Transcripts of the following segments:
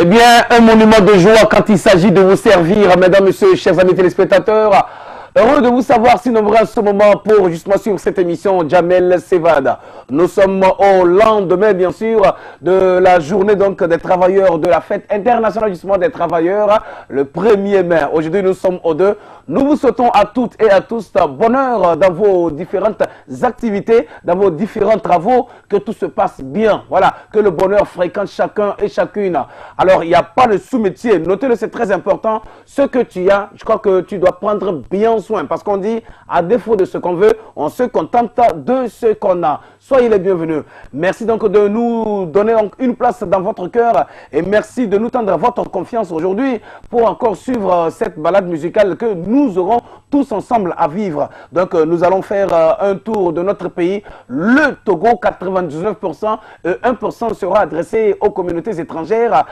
Eh bien, un monument de joie quand il s'agit de vous servir, mesdames, messieurs, chers amis téléspectateurs. Heureux de vous savoir si nombreux en ce moment pour justement suivre cette émission Jamel Sevada. Nous sommes au lendemain, bien sûr, de la journée donc des travailleurs, de la fête internationale justement des travailleurs, le 1er mai. Aujourd'hui, nous sommes au 2. Nous vous souhaitons à toutes et à tous bonheur dans vos différentes activités, dans vos différents travaux, que tout se passe bien. Voilà, que le bonheur fréquente chacun et chacune. Alors, il n'y a pas de sous-métier. Notez-le, c'est très important. Ce que tu as, je crois que tu dois prendre bien soin. Parce qu'on dit, à défaut de ce qu'on veut, on se contente de ce qu'on a. Soyez les bienvenus. Merci donc de nous donner donc une place dans votre cœur et merci de nous tendre votre confiance aujourd'hui pour encore suivre cette balade musicale que nous aurons tous ensemble à vivre. Donc nous allons faire un tour de notre pays, le Togo, 99%, 1% sera adressé aux communautés étrangères,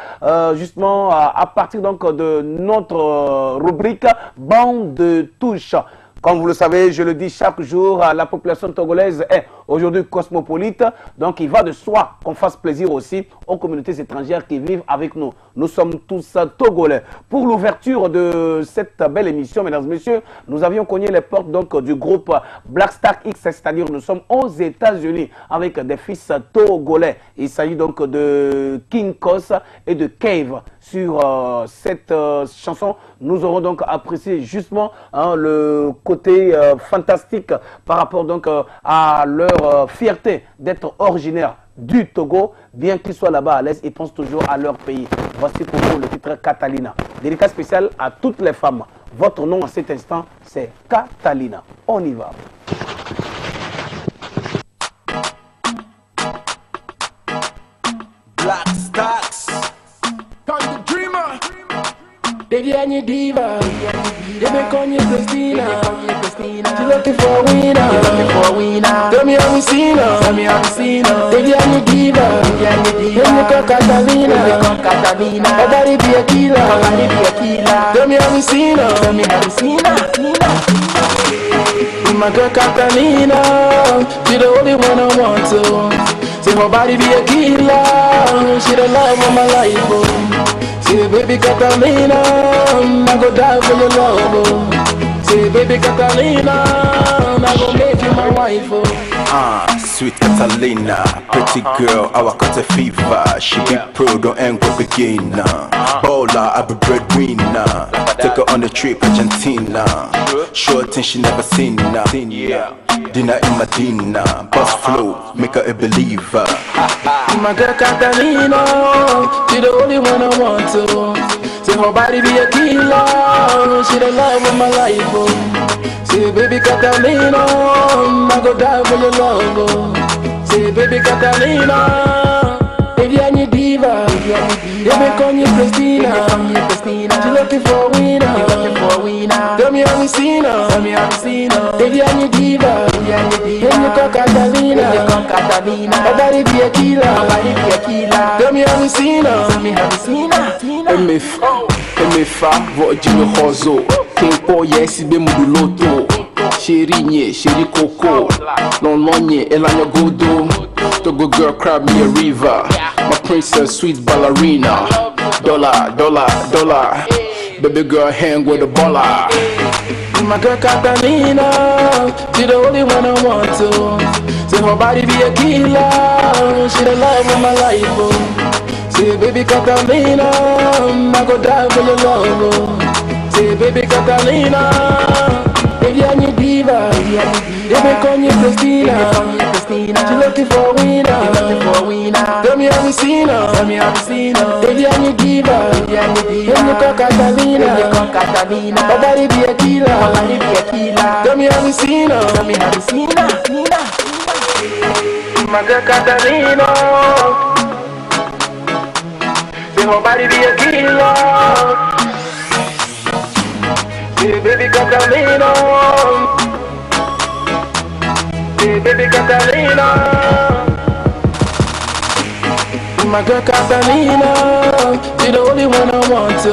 justement à partir donc de notre rubrique Bande de touche. Comme vous le savez, je le dis chaque jour, la population togolaise est aujourd'hui cosmopolite. Donc, il va de soi qu'on fasse plaisir aussi aux communautés étrangères qui vivent avec nous. Nous sommes tous togolais. Pour l'ouverture de cette belle émission, mesdames et messieurs, nous avions cogné les portes donc, du groupe Black Star X, c'est-à-dire nous sommes aux États-Unis avec des fils togolais. Il s'agit donc de King Kos et de Cave. Sur cette chanson, nous aurons donc apprécié justement le côté fantastique par rapport donc à leur fierté d'être originaire du Togo, bien qu'ils soient là-bas à l'aise, ils pensent toujours à leur pays. Voici pour vous le titre Catalina. Dédicace spécial à toutes les femmes. Votre nom à cet instant, c'est Catalina. On y va. Black Stacks. Come the dreamer. Baby, I need diva. They make on you Christina. She looking for a winner. Tell me how we seen her. Baby, I need diva. When you call Catalina. Her body be a killer. Tell me how we seen her. My girl Catalina, she the only one I want to. Say my body be a killer. She the love of my life. Oh. Say baby Catalina, I go die for your love. Oh. Say baby Catalina, I go make you my wife. Oh. Sweet Catalina, pretty girl, our got a fever. She be pro, don't end go beginner. Baller, I be breadwinner. Take her on a trip, Argentina. Sure thing she never seen now. Dinner in Medina, bus flow, make her a believer. My girl Catalina, she the only one I want to. Say her body be a killer, she the love of my life. Oh. Say baby Catalina, I go die for your love. Oh. Say baby Catalina, baby I need diva. They make on you Christina. She looking for a winner. Tell me how we seen her. Baby I need diva. When you call Catalina. Her body be a killer. Tell me how we seen her. Emefa, vo Jimmy Hozo. King Paul, yes, be Muduloto. Sherinye, Sheri Coco. Non Lonye, Elanya Godo. Togo girl, crab me a river. My princess, sweet ballerina. Dollar. Baby girl, hang with a baller. My girl Catalina, she the only one I want to. Say her body be a killer, she the love of my life. Oh. Say baby Catalina, I go die for your love. Oh. Say baby Catalina, baby I need diva. They make on you Christina. She looking for a winner. Tell me how we seen her. Baby I need diva. When you call Catalina. Her body be a killer. Tell me how we seen her. My girl Catalina, say her body be a killer. Hey, baby Catalina. Hey, baby Catalina. My girl Catalina, she the only one I want to.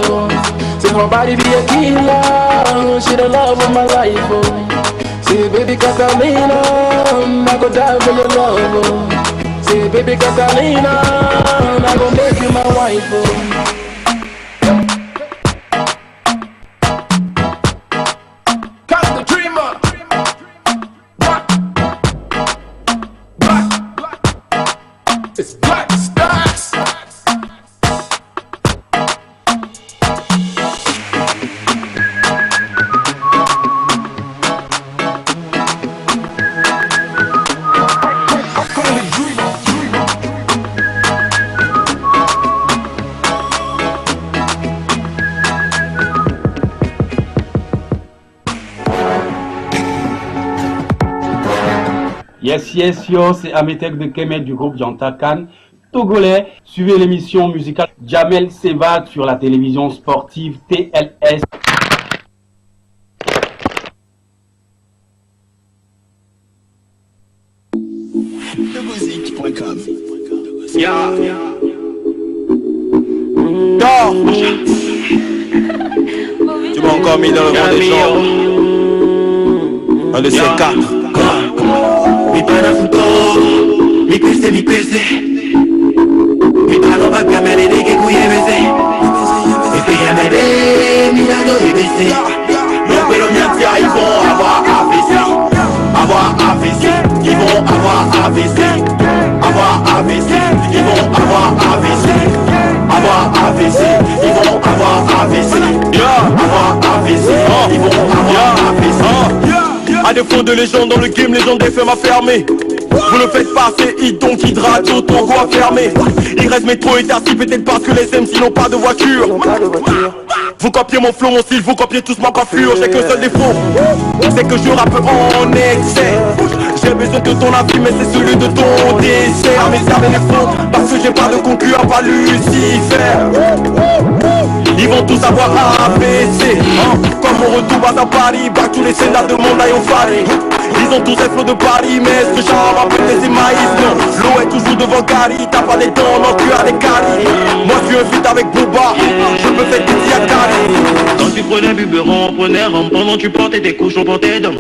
Say her body be a killer, she the love of my life. Oh. Say baby Catalina, I go die for your love. Oh. Say baby Catalina, I go make you my wife. Oh. Yes, yo, c'est Ametek de Kemet du groupe Jantakan, togolais. Suivez l'émission musicale Jamel Sevad sur la télévision sportive TLS. Musique.com. Tu m'as encore mis dans le monde des gens. Un de ces quatre. Mi panafuto, mi pese, mi pano va cambiare de que cuye bese. Mi pillame de mirando y bese. Non, pero mientras ils vont avoir AVC. Avoir AVC, ils vont avoir AVC. Avoir AVC, ils vont avoir AVC. Avoir AVC, ils vont avoir AVC. Avoir AVC, ils vont avoir AVC. À défaut de légende dans le game, légende des faits m'a fermé. Vous ne faites pas assez hit, donc hydrate, autant quoi fermer. Il reste métro et taxi, peut-être parce que les MC n'ont pas de voiture. Vous copiez mon flow, mon style, vous copiez tous ma coiffure. J'ai qu'un seul défaut, c'est que je rappe en excès. J'ai besoin de ton avis, mais c'est celui de ton dessert. Mais ça les faux, parce que j'ai pas de concurrent, pas Lucifer. Ils vont tous avoir AVC, comme mon retour bas à Paris, back tous les scénars de mon aïe au Fari. Ils ont tous un flow de Paris, mais est-ce que j'en rappelle des maïs? Non, l'eau est toujours devant Gary, t'as pas les dents, non, tu as des caries. Moi je suis un feat avec Booba, je me fais des à Cali. Quand tu prenais biberon, prenais rhum, pendant tu portais tes couches, on portait d'hommes.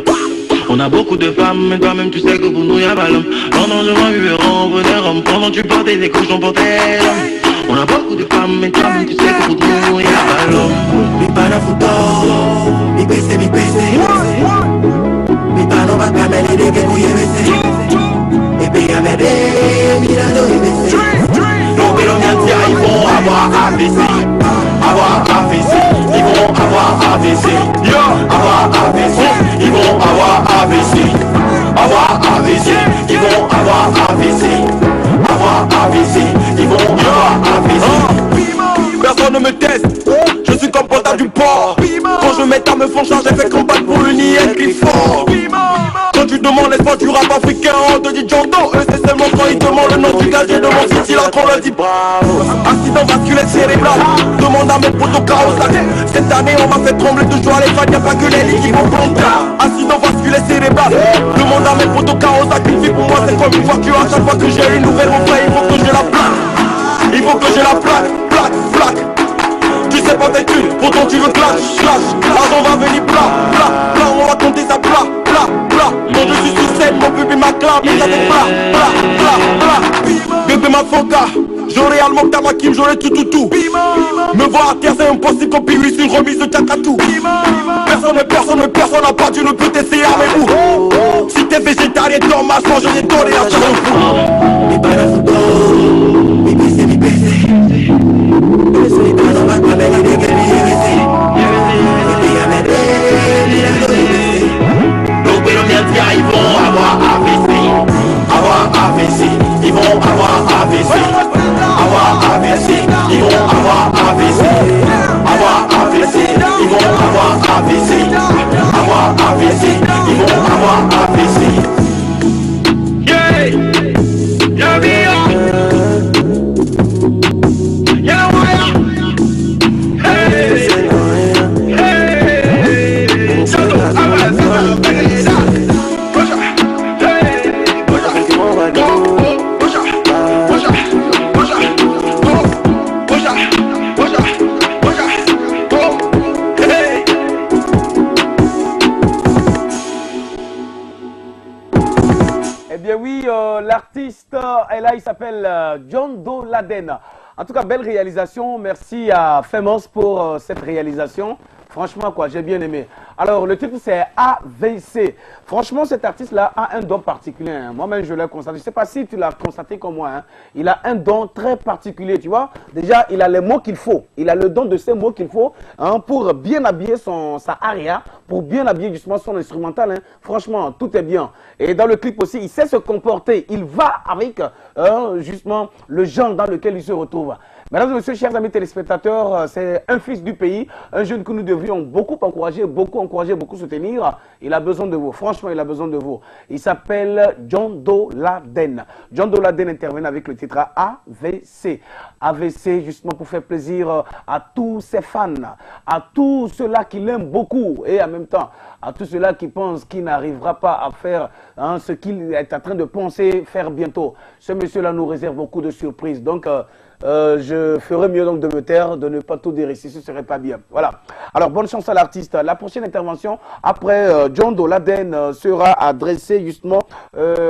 On a beaucoup de femmes, mais toi-même tu sais que pour nous y'a pas l'homme. Pendant je prends biberon, prenais rhum, pendant tu portais tes couches, on portait d'hommes. On a beaucoup de femmes, mais toi-même tu sais que pour nous y'a pas l'homme. Mi panafuto, mi pese, mi pano va cambiare de que cuye bese. Et pégame de mirando y bese. Non, mais l'on ils vont avoir AVC. Avoir AVC, ils vont avoir AVC. Avoir AVC, ils vont avoir AVC. Avoir AVC, ils vont avoir AVC. Avoir AVC, ils vont avoir AVC. Personne ne me teste, je suis comme Pota du port. Quand je mets à me font charge, j'ai fait combattre pour le nier Clifford. Quand tu demandes l'espoir du rap africain, on te dit Django. Eux c'est seulement quand ils demandent le nom du gars de mon city, là qu'on leur dit bravo. Accident vasculaire cérébral, demande à mes potos Kawasaki. Cette année on m'a fait trembler de joie, les fans, y'a pas que les lits qui vont prendre. Accident vasculaire cérébral, demande à mes potos Kawasaki. Une vie pour moi c'est comme une voiture, à chaque fois que j'ai une nouvelle refrain, il faut que j'ai la plaque. Il faut que j'ai la plaque, plaque. Tu sais pas tes thunes, pourtant tu veux clash. L'argent va venir plat, on va compter ça plat. Quand je suis sur scène, mon public m'acclame, mais ça fait plat. Bébé ma foca, j'aurai Almok Tamakim, j'aurai tout. Me voir à terre c'est impossible qu'on pire une remise de Tchakatou. Personne n'a pas, tu ne peux t'essayer à mes bouts. Si t'es végétarien, dommage, mange des données à chaque Mi panafuto, mi pese. Mi pano va cambiare de que cuye bese. Et pégame de mirando y bese. Donc mais ils vont avoir AVC. Avoir AVC, ils vont avoir AVC. Avoir AVC, ils vont avoir AVC. Avoir AVC, ils vont avoir AVC. Avoir AVC, ils vont avoir AVC. Yeah, yeah. l'artiste est là, il s'appelle John Doe Laden. En tout cas, belle réalisation. Merci à Famous pour cette réalisation. Franchement, quoi, j'ai bien aimé. Alors, le titre, c'est AVC. Franchement, cet artiste-là a un don particulier. Hein. Moi-même, je l'ai constaté. Je ne sais pas si tu l'as constaté comme moi. Hein. Il a un don très particulier, tu vois. Déjà, il a les mots qu'il faut. Il a le don de ces mots qu'il faut hein, pour bien habiller sa aria, pour bien habiller justement son instrumental. Hein. Franchement, tout est bien. Et dans le clip aussi, il sait se comporter. Il va avec justement le genre dans lequel il se retrouve. Mesdames et messieurs, chers amis téléspectateurs, c'est un fils du pays, un jeune que nous devrions beaucoup encourager, beaucoup soutenir. Il a besoin de vous, franchement, il a besoin de vous. Il s'appelle John Doe Laden. John Doe Laden intervient avec le titre AVC. AVC, justement pour faire plaisir à tous ses fans, à tous ceux-là qui l'aiment beaucoup et en même temps à tous ceux-là qui pensent qu'il n'arrivera pas à faire hein, ce qu'il est en train de penser faire bientôt. Ce monsieur-là nous réserve beaucoup de surprises. Donc, je ferais mieux donc de me taire, de ne pas tout dire ici, ce serait pas bien. Voilà. Alors, bonne chance à l'artiste. La prochaine intervention, après John Doe Laden, sera adressée justement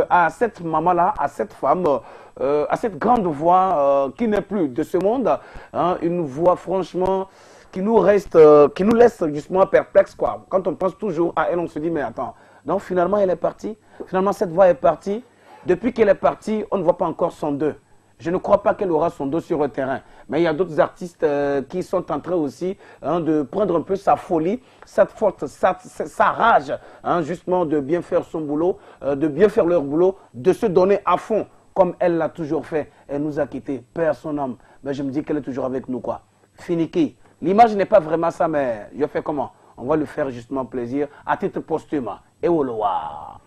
à cette maman-là, à cette femme, à cette grande voix qui n'est plus de ce monde. Hein, une voix franchement qui nous laisse justement perplexes, quoi. Quand on pense toujours à elle, on se dit, mais attends, donc finalement elle est partie. Finalement, cette voix est partie. Depuis qu'elle est partie, on ne voit pas encore son deux. Je ne crois pas qu'elle aura son dos sur le terrain. Mais il y a d'autres artistes qui sont en train aussi hein, de prendre un peu sa folie, sa force, sa rage, hein, justement de bien faire son boulot, de bien faire leur boulot, de se donner à fond, comme elle l'a toujours fait. Elle nous a quittés, perd son âme. Mais je me dis qu'elle est toujours avec nous, quoi. Finiki. L'image n'est pas vraiment ça, mais je fais comment? On va lui faire justement plaisir à titre posthume. Et Oloa.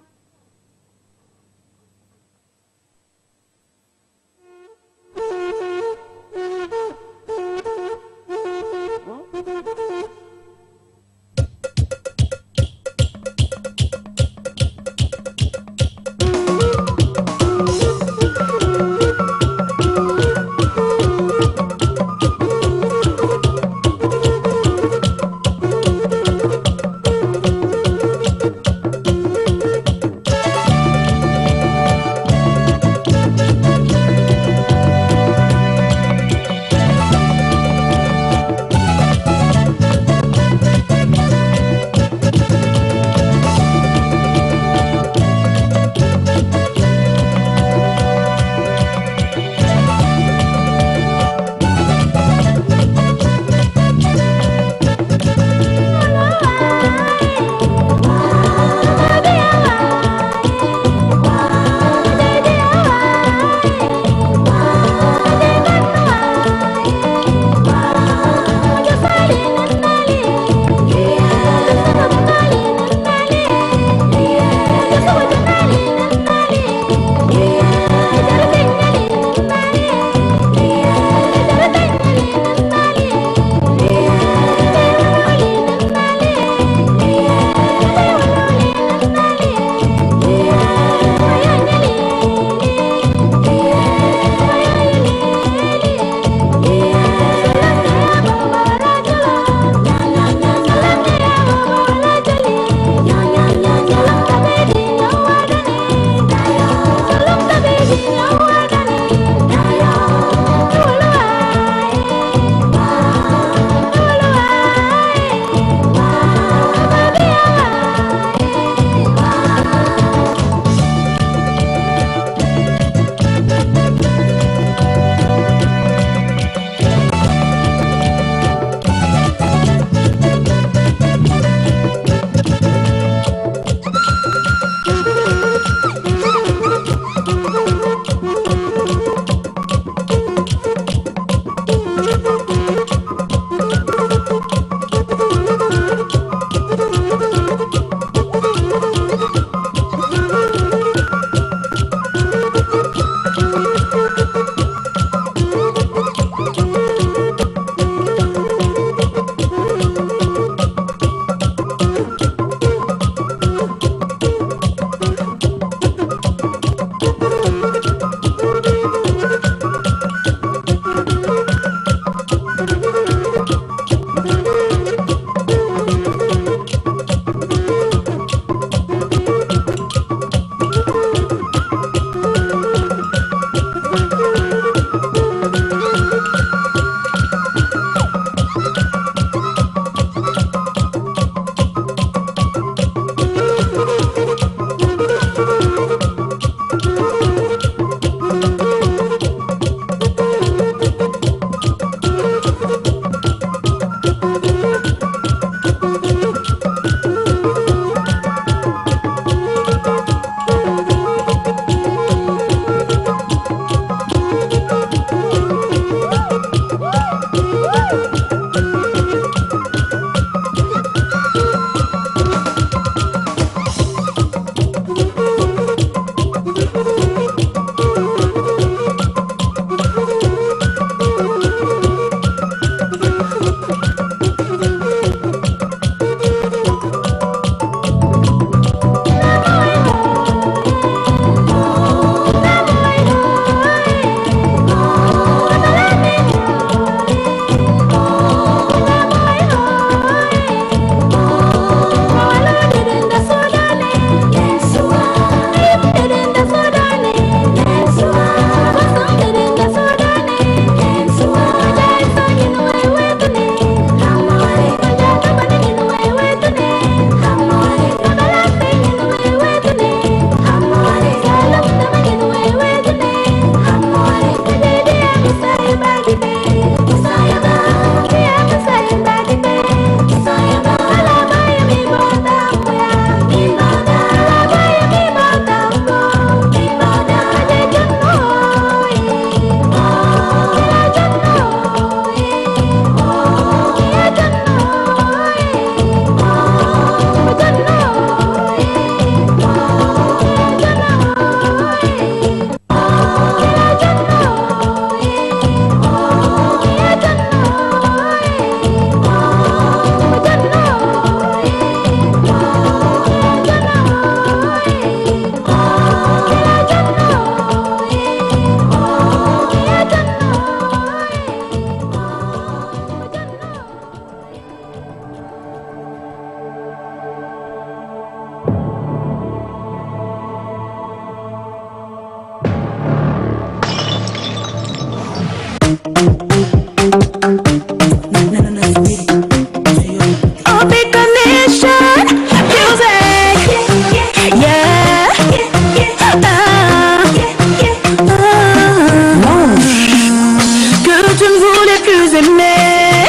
abandonné.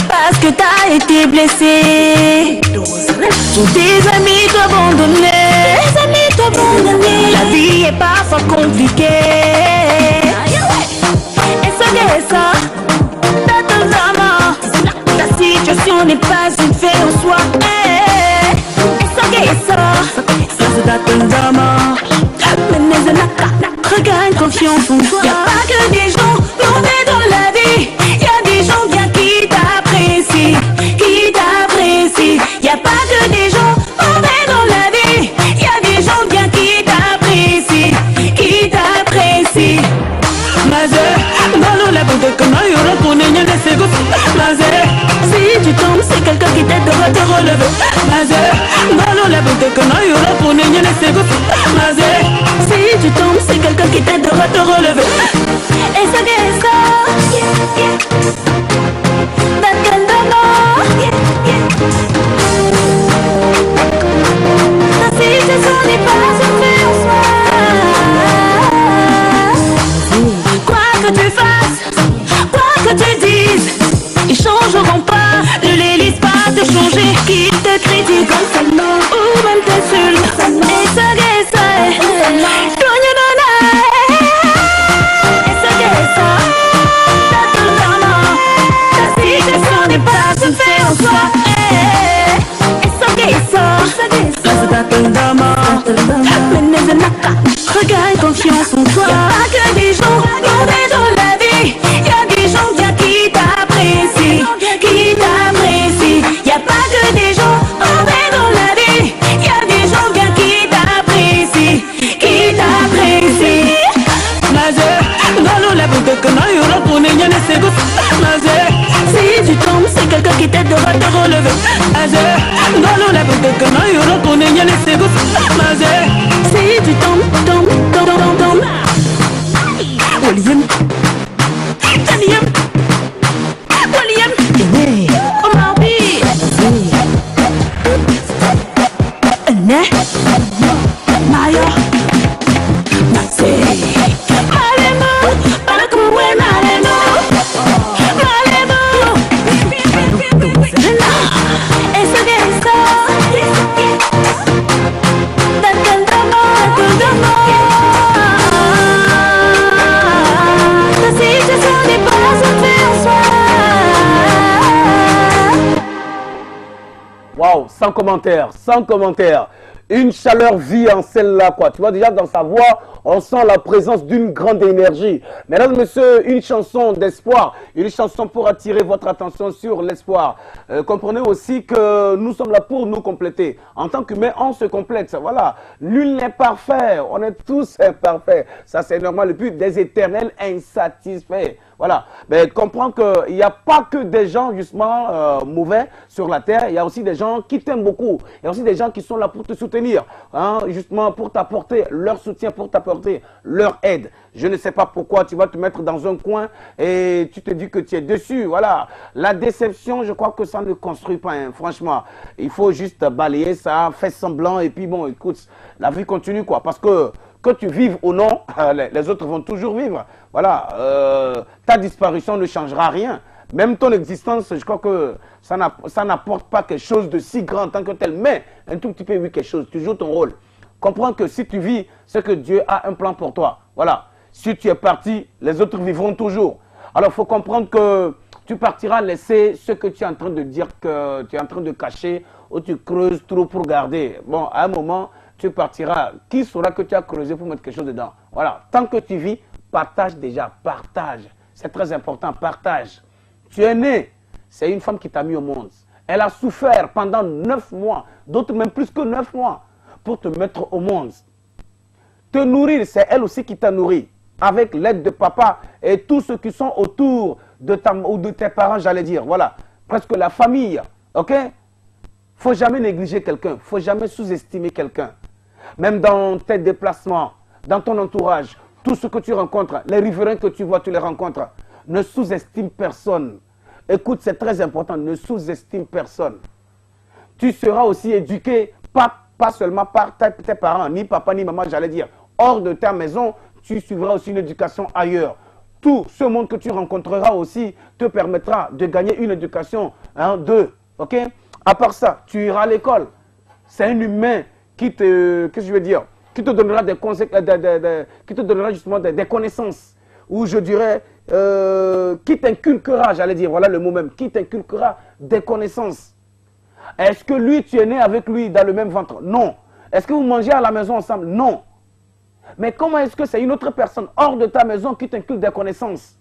Parce que t'as été blessé. Tous tes amis t'ont abandonné. La vie est parfois compliquée. Et ça, ta situation n'est pas une fin en soi. Et ça, regagne confiance en toi. Y'a pas que des gens mauvais dans la vie. Y'a des gens bien qui t'apprécient. Y'a pas que des gens mauvais dans la vie. Y'a des gens bien qui t'apprécient. Mazé, dans la bouteille comme un euro pour n'ayant des ségos. Mazé, si tu tombes, c'est quelqu'un qui t'aidera à te relever. Mazé, dans la bouteille comme un euro pour n'ayant des ségos. Mazé, si tu tombes, c'est quelqu'un qui t'aidera à te relever. Et ça, ta situation n'est pas une fin en soi. Quoi que tu fasses, quoi que tu dises, ils changeront pas, ne les laisse pas te changer. Qui te critique ou même t'insulte. Et ça, ta situation n'est pas une fin en soi. Regagne confiance en toi. Y'a pas que des gens mauvais dans la vie. Y'a des gens bien qui t'apprécient. Y'a pas que des gens mauvais dans la vie. Y'a des gens bien qui t'apprécient. Mazé, dans l'eau la bouteille que non y'aura pour n'ayant les ségos. Mazé, si tu tombes, c'est quelqu'un qui t'aidera à te relever. Mazé, dans l'eau la bouteille que non y'aura pour n'ayant les ségos. Mazé, si tu tombes. William, comment dire? Maya, Waouh, sans commentaire. Une chaleur vit en celle-là, quoi. Tu vois, déjà dans sa voix, on sent la présence d'une grande énergie. Mesdames, messieurs, une chanson d'espoir, une chanson pour attirer votre attention sur l'espoir. Comprenez aussi que nous sommes là pour nous compléter. En tant qu'humains, on se complète. Voilà. Nul n'est parfait. On est tous imparfaits. Ça, c'est normal. Le but des éternels insatisfaits. Voilà. Mais comprends qu'il n'y a pas que des gens, justement, mauvais sur la terre. Il y a aussi des gens qui t'aiment beaucoup. Il y a aussi des gens qui sont là pour te soutenir. Hein, justement, pour t'apporter leur soutien, pour t'apporter leur aide. Je ne sais pas pourquoi tu vas te mettre dans un coin et tu te dis que tu es dessus. Voilà. La déception, je crois que ça ne construit pas. Hein. Franchement, il faut juste balayer ça, faire semblant. Et puis, bon, écoute, la vie continue, quoi. Parce que tu vives ou non, les autres vont toujours vivre. Voilà, ta disparition ne changera rien. Même ton existence, je crois que ça n'apporte pas quelque chose de si grand en tant que tel. Mais un tout petit peu, oui, quelque chose. Tu joues ton rôle. Comprends que si tu vis, c'est que Dieu a un plan pour toi. Voilà. Si tu es parti, les autres vivront toujours. Alors, il faut comprendre que tu partiras laisser ce que tu es en train de dire, que tu es en train de cacher, ou tu creuses trop pour garder. Bon, à un moment, tu partiras. Qui saura que tu as creusé pour mettre quelque chose dedans? Voilà. Tant que tu vis, partage déjà. Partage. C'est très important. Partage. Tu es né. C'est une femme qui t'a mis au monde. Elle a souffert pendant 9 mois. D'autres même plus que 9 mois. Pour te mettre au monde. Te nourrir, c'est elle aussi qui t'a nourri. Avec l'aide de papa et tous ceux qui sont autour de tes parents, j'allais dire. Voilà. Presque la famille. Ok? Faut jamais négliger quelqu'un. Faut jamais sous-estimer quelqu'un. Même dans tes déplacements, dans ton entourage, tout ce que tu rencontres, les riverains que tu vois, tu les rencontres. Ne sous-estime personne. Écoute, c'est très important. Ne sous-estime personne. Tu seras aussi éduqué, pas seulement par tes parents, ni papa, ni maman, j'allais dire. Hors de ta maison, tu suivras aussi une éducation ailleurs. tout ce monde que tu rencontreras aussi te permettra de gagner une éducation, ok? À part ça, tu iras à l'école. C'est un humain qui te, qu'est-ce que je veux dire, qui te donnera des conseils, qui te donnera justement des connaissances, ou je dirais, qui t'inculquera, j'allais dire, voilà le mot même, qui t'inculquera des connaissances. Est-ce que lui, tu es né avec lui dans le même ventre? Non. Est-ce que vous mangez à la maison ensemble? Non. Mais comment est-ce que c'est une autre personne hors de ta maison qui t'inculque des connaissances?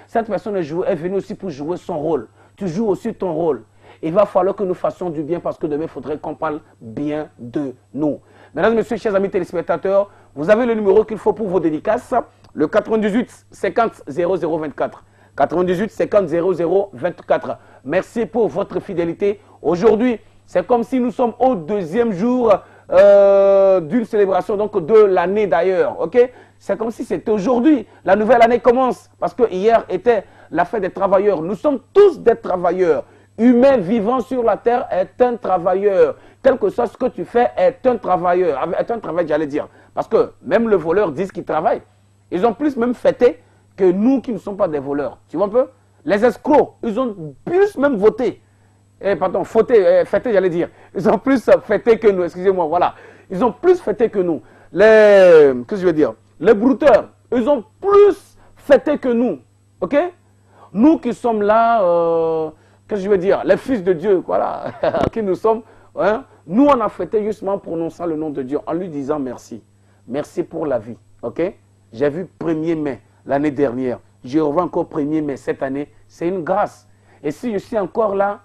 Cette personne est venue aussi pour jouer son rôle. Tu joues aussi ton rôle. Il va falloir que nous fassions du bien parce que demain, il faudrait qu'on parle bien de nous. Mesdames, Messieurs, chers amis téléspectateurs, vous avez le numéro qu'il faut pour vos dédicaces, le 98 50 00 24. 98 50 00 24. Merci pour votre fidélité. Aujourd'hui, c'est comme si nous sommes au deuxième jour d'une célébration donc de l'année d'ailleurs, ok? C'est comme si c'était aujourd'hui. La nouvelle année commence parce que hier était la fête des travailleurs. Nous sommes tous des travailleurs. Humain vivant sur la terre est un travailleur. Quel que soit ce que tu fais est un travailleur. Est un travail, j'allais dire. Parce que même les voleurs disent qu'ils travaillent. Ils ont plus même fêté que nous qui ne sommes pas des voleurs. Tu vois un peu? Les escrocs, ils ont plus même voté. Fêté, j'allais dire. Ils ont plus fêté que nous, excusez-moi, voilà. Ils ont plus fêté que nous. Qu'est-ce que je veux dire? Les brouteurs, ils ont plus fêté que nous, ok? Nous qui sommes là, qu'est-ce que je veux dire? Les fils de Dieu, voilà, qui nous sommes, hein? Nous on a fêté justement en prononçant le nom de Dieu, en lui disant merci. Merci pour la vie, ok? J'ai vu 1er mai l'année dernière, je revois encore 1er mai cette année, c'est une grâce. Et si je suis encore là,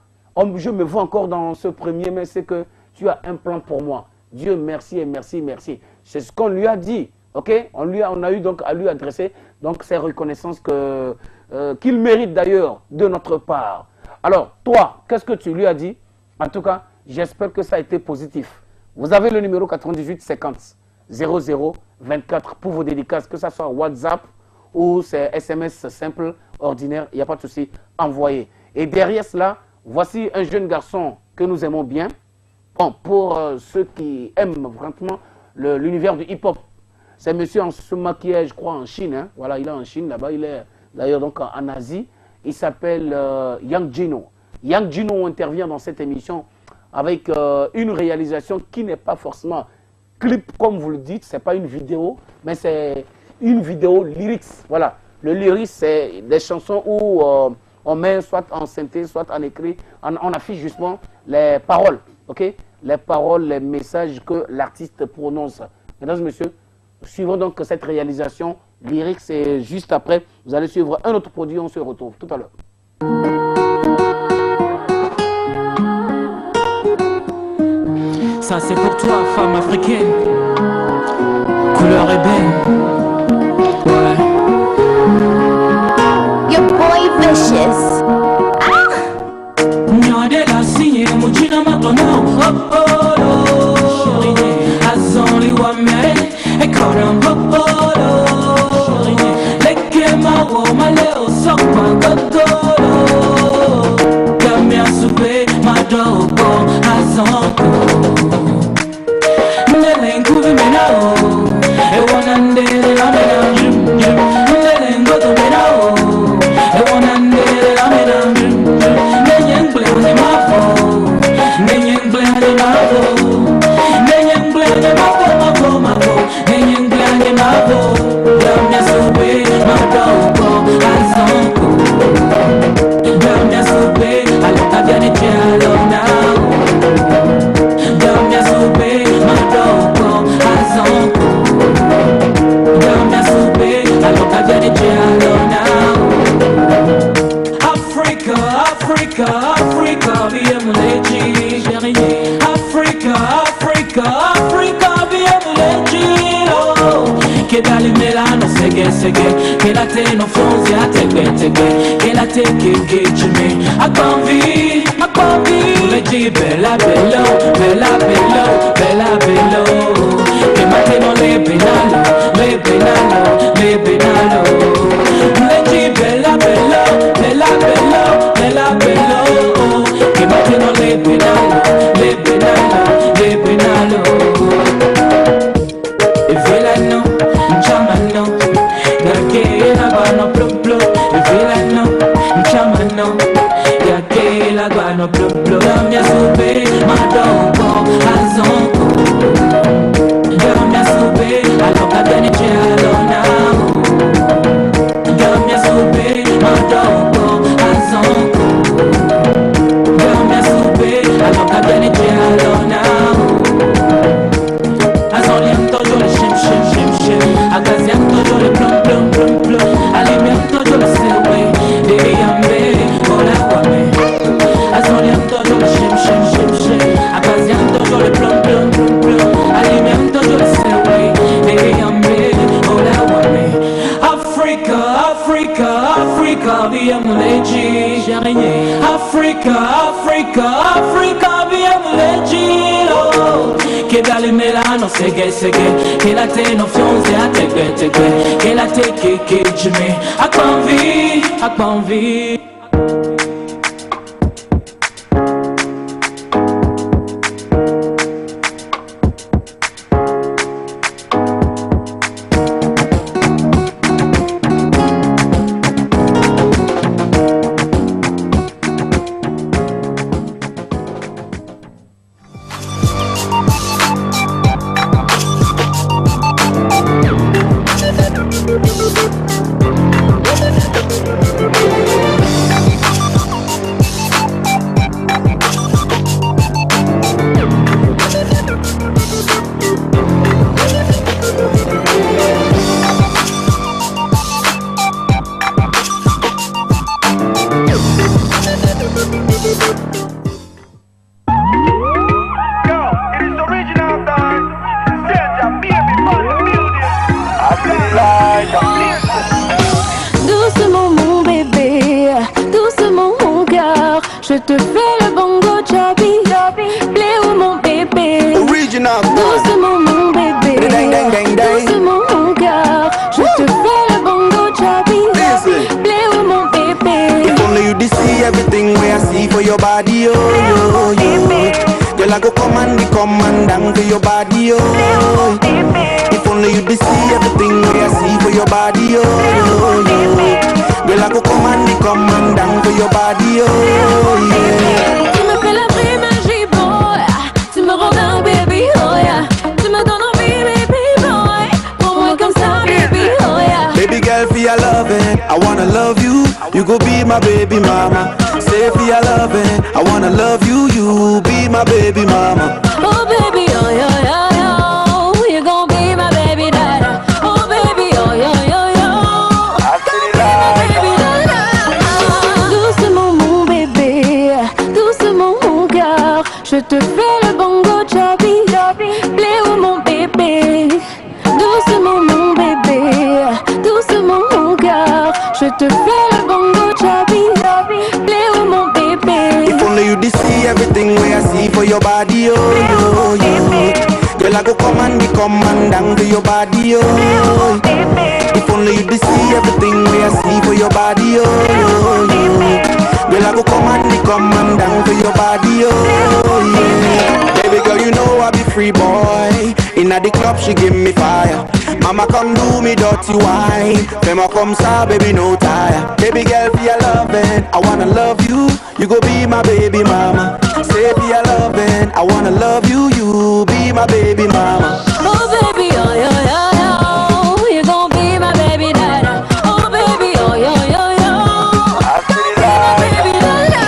je me vois encore dans ce 1er mai, c'est que tu as un plan pour moi. Dieu, merci et merci, merci. C'est ce qu'on lui a dit, ok? On a eu donc à lui adresser donc ces reconnaissances qu'il mérite d'ailleurs de notre part. Alors, toi, qu'est-ce que tu lui as dit? En tout cas, j'espère que ça a été positif. Vous avez le numéro 98 50 00 24 pour vos dédicaces, que ce soit WhatsApp ou c'est SMS simple, ordinaire, il n'y a pas de souci, envoyez. Et derrière cela, voici un jeune garçon que nous aimons bien. Bon, pour ceux qui aiment vraiment l'univers du hip-hop, c'est monsieur en se maquillage, je crois, en Chine. Hein. Voilà, il est en Chine, là-bas, il est d'ailleurs donc en Asie. Il s'appelle Yang Gino. Yang Gino intervient dans cette émission avec une réalisation qui n'est pas forcément clip, comme vous le dites, c'est pas une vidéo, mais c'est une vidéo lyrics. Voilà, le lyrics, c'est des chansons où on met soit en synthé, soit en écrit, on affiche justement les paroles, ok? Les paroles, les messages que l'artiste prononce. Mesdames et messieurs, suivons donc cette réalisation lyrics et juste après, vous allez suivre un autre produit, on se retrouve tout à l'heure. Ça c'est pour toi, femme africaine, couleur ébène. Ouais. Your boy Vicious. Nyade la signe, mujina matono. As only one man, I call him Leke ma wo ma leo sokwa gogolo. Gamia sube ma dogo azonko. Nelengu bimenao, e wanandele la mena jim jim. Nelengu bimenao, e wanandele la mena jim jim. Nenyeng blane mafo, nenyeng blane mafo, nenyeng blane mafo mafo, nenyeng blane mafo. Gamia sube ma dogo azonko. Gamia sube alota biane jalo now. Gamia sube ma dogo azonko. Gamia sube alota biane jalo now. Africa, Africa, Africa, be muleji, chérie. Africa, Africa, Africa, be muleji, oh. Que dali melano sege sege, que la te no fonzi a tege tege, que la te que chime. Akonvi, muleji bella bello, bella bello, bella bello. Que mate no le penalo, le penalo, le penalo. Muleji bella bello, bella bello, bella bello. Que mate no le penalo, le penalo, le penalo. E velano, chamano, na que na bano plum plum. no. Ya que la guano blu blu. Dame a souper, madoko, azonko. Dame a souper, aloka beniche alona. Dame a souper, madoko, azonko. Dame a souper, aloka beniche alona. Azoliento yo le shim shim shim shim. Agaziento yo le plum plum plum plum. Alimento yo le sewe. Baby I'm ready, hola guame. Azoliento yo le shim shim shim shim. Agaziento yo le plum plum plum plum. Alimento yo le sewe. Baby I'm ready, hola guame. Africa, Africa, Africa, via muleji. Africa, Africa, Africa, via muleji. Che dalle melano seghe seghe, che la te no fionze a tegbe tegbe, che la te che jime, a convi. Doucement mon bébé, doucement mon cœur, je te fais le bongo chubby, play où mon bébé. Doucement mon bébé, doucement mon cœur, je te fais le bongo chubby, play où mon bébé. If only you see everything where I see for your body, oh, yo. Girl, I go command down for your body, oh. If only you see everything where I see for your body, oh, yo. Girl, I go command down for your body, oh, yeah. Tu me fais la vraie magie, boy. Tu me rends dingue, baby, oh yeah. Tu me donnes envie, baby, boy. Pour moi comme ça, baby, oh yeah. Baby girl, for your loving, I wanna love you. You go be my baby mama. Say for your loving, I wanna love you. You be my baby mama. Oh baby, oh yo yo yo, you gon' be my baby daddy. Oh baby, oh yo yo yo, baby daddy. Doucement mon bébé, doucement mon cœur, je te fais le bongo chubby, play où mon bébé. Doucement mon bébé, doucement mon cœur, je te fais le bongo chubby, play où mon bébé. If only you see everything where I see for your body, oh, yo, yo. Girl, I go command down for your body, oh. If only you see everything where I see for your body, oh, yo, yo. Girl, I go command down for your body, oh, yeah. Baby girl, you know I be free boy. Inna the club, she give me fire. Mama come do me dirty wine. Fema come sa, baby no tire. Baby girl, for your loving, I wanna love you. You go be my baby mama. Say for your loving, I wanna love you. You be my baby mama. Oh baby, oh yo yo yo, you gon' be my baby daddy. Oh baby, oh yo yo yo, baby daddy.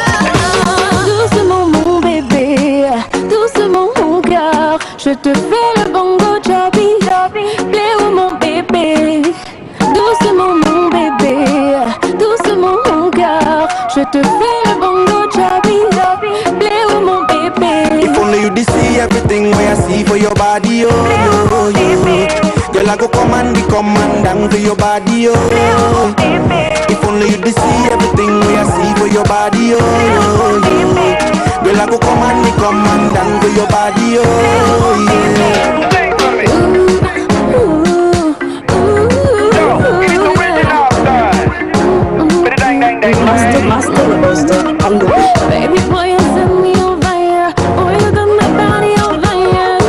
Doucement mon bébé, doucement mon cœur, je te fais le bongo chubby, play où mon bébé. Doucement mon bébé, doucement mon cœur, je te fais le bongo chubby, play où mon bébé. If only you see everything where I see for your body, oh, yo, yo. Girl, I go command down for your body, oh. If only you see everything where I see for your body, oh, yo. Girl, I go command down for your body, oh, yeah. Baby boy, you set me on fire. Oh, you got my body on fire.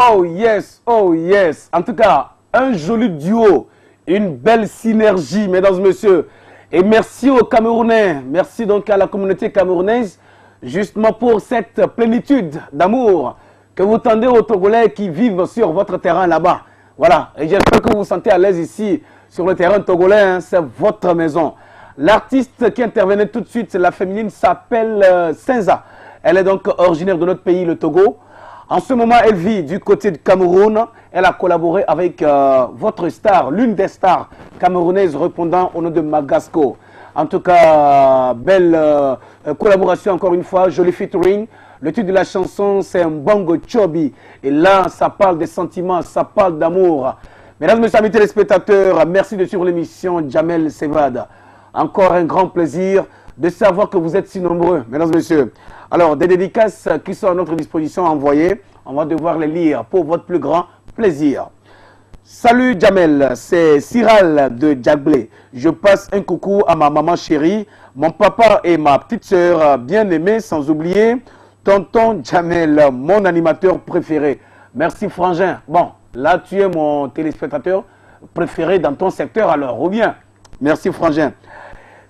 Oh yes, oh yes. En tout cas, un joli duo, une belle synergie, mesdames et messieurs. Et merci aux Camerounais, merci donc à la communauté camerounaise, justement pour cette plénitude d'amour que vous tendez aux Togolais qui vivent sur votre terrain là-bas. Voilà, et j'espère que vous vous sentez à l'aise ici, sur le terrain togolais, hein, c'est votre maison. L'artiste qui intervenait tout de suite, la féminine, s'appelle Senza. Elle est donc originaire de notre pays, le Togo. En ce moment, elle vit du côté de Cameroun. Elle a collaboré avec votre star, l'une des stars camerounaises répondant au nom de Magasco. En tout cas, belle collaboration encore une fois, joli featuring. Le titre de la chanson, c'est un Bongo Chobi. Et là, ça parle des sentiments, ça parle d'amour. Mesdames et messieurs, amis téléspectateurs, merci de suivre l'émission Jamel Sevad. Encore un grand plaisir de savoir que vous êtes si nombreux, mesdames et messieurs. Alors, des dédicaces qui sont à notre disposition à envoyer, on va devoir les lire pour votre plus grand plaisir. Salut Jamel, c'est Cyral de Djaglé. Je passe un coucou à ma maman chérie, mon papa et ma petite sœur bien-aimée, sans oublier Tonton Jamel, mon animateur préféré. Merci Frangin. Bon, là tu es mon téléspectateur préféré dans ton secteur alors, ou bien? Merci Frangin.